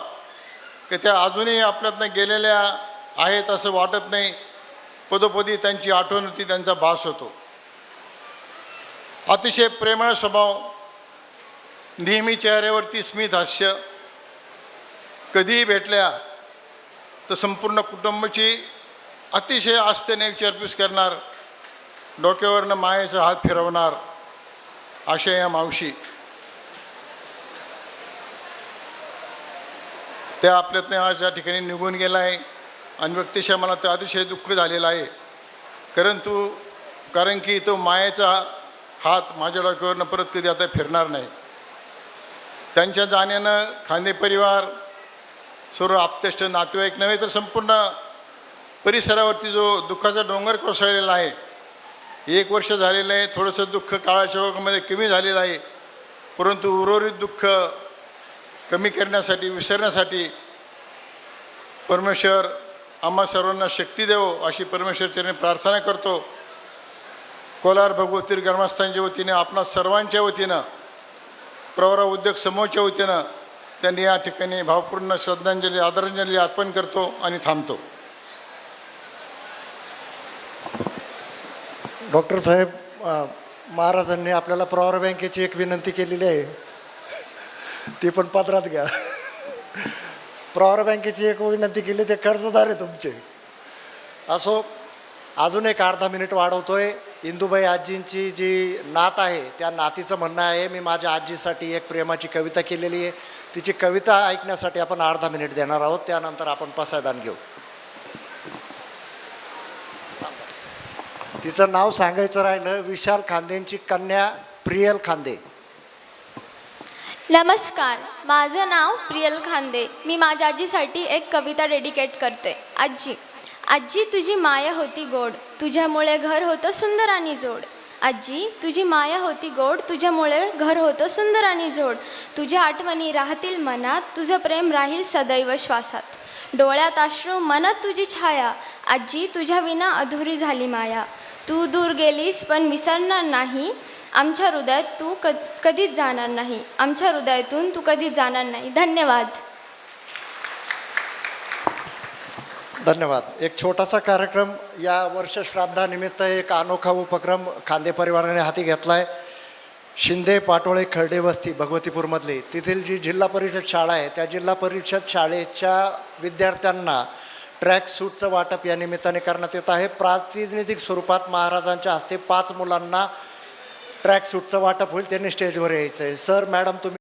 की त्या अजूनही आपल्यातनं गेलेल्या आहेत असं वाटत नाही. पदोपदी त्यांची आठवण होती, त्यांचा भास होतो. अतिशय प्रेमळ स्वभाव, नेहमी चेहऱ्यावरती स्मित हास्य. कधीही भेटल्या तर संपूर्ण कुटुंबाची अतिशय आस्थेने विचारपूस करणार, डोक्यावरनं मायेचा हात फिरवणार, अशा या मावशी. त्या आपल्यातनं आज या ठिकाणी निघून गेला आहे आणि व्यक्तिशः मला ते अतिशय दुःख झालेलं आहे. कारण की तो मायेचा हात माझ्या डोक्यावरनं परत कधी आता फिरणार नाही. त्यांच्या जाण्यानं खांदे परिवार, सर्व आप्तेष्ट नातेवाईक नव्हे तर संपूर्ण परिसरावरती जो दुःखाचा डोंगर कोसळलेला आहे. 1 वर्ष झालेलं आहे, थोडंसं दुःख काळाच्या ओघामध्ये कमी झालेलं आहे, परंतु उर्वरित दुःख कमी करण्यासाठी, विसरण्यासाठी परमेश्वर आम्हा सर्वांना शक्ती देवो अशी परमेश्वरचरणी प्रार्थना करतो. कोलार भगवती ग्रामस्थांच्या वतीने, आपणा सर्वांच्या वतीनं, प्रवरा उद्योग समूहाच्या वतीनं त्यांनी या ठिकाणी भावपूर्ण श्रद्धांजली, आदरांजली अर्पण करतो आणि थांबतो. डॉक्टर साहेब, महाराजांनी आपल्याला प्रवरा बँकेची एक विनंती केलेली आहे, ती पण पदरात घ्या. प्रवरा बँकेची एक विनंती केली, ते कर्जदार आहे तुमचे. असो, अजून एक अर्धा मिनिट वाढवतोय. इंदुबाई आजींची जी नात आहे त्या नातीचं म्हणणं आहे, मी माझ्या आजीसाठी एक प्रेमाची कविता केलेली आहे, तिची कविता ऐकण्यासाठी आपण अर्धा मिनिट देणार आहोत. त्यानंतर आपण पसायदान घेऊ. तिचं नाव सांगायचं राहिलं, विशाल खांदेंची कन्या प्रियल खांदे. नमस्कार, माझं नाव प्रियल खांदे. मी माझ्या आजीसाठी एक कविता डेडिकेट करते. आजी, आजी तुझी माया होती गोड, तुझ्यामुळे घर होतं सुंदर आणि जोड. आजी तुझी माया होती गोड, तुझ्यामुळे घर होतं सुंदर आणि जोड. तुझ्या आठवणी राहतील मनात, तुझं प्रेम राहील सदैव श्वासात. डोळ्यात अश्रू, मनात तुझी छाया, आजी तुझ्या विना अधुरी झाली माया. तू दूर गेलीस पण विसरणार नाही, आमच्या हृदयात तू कधीच जाणार नाही. आमच्या हृदयातून तू कधीच जाणार नाही. धन्यवाद. धन्यवाद. एक छोटासा कार्यक्रम या वर्षश्राद्धानिमित्त, एक अनोखा उपक्रम खांदे परिवाराने हाती घेतला आहे. शिंदे पाटोळे खर्डे वस्ती भगवतीपूरमधली, तेथील जी जिल्हा परिषद शाळा आहे त्या जिल्हा परिषद शाळेच्या विद्यार्थ्यांना ट्रॅक सूटचं वाटप या निमित्ताने करण्यात येत आहे. प्रातिनिधिक स्वरूपात महाराजांच्या हस्ते 5 मुलांना ट्रॅक सूटचं वाटप होईल. त्यांनी स्टेजवर यायचं आहे. सर, मॅडम तुम्ही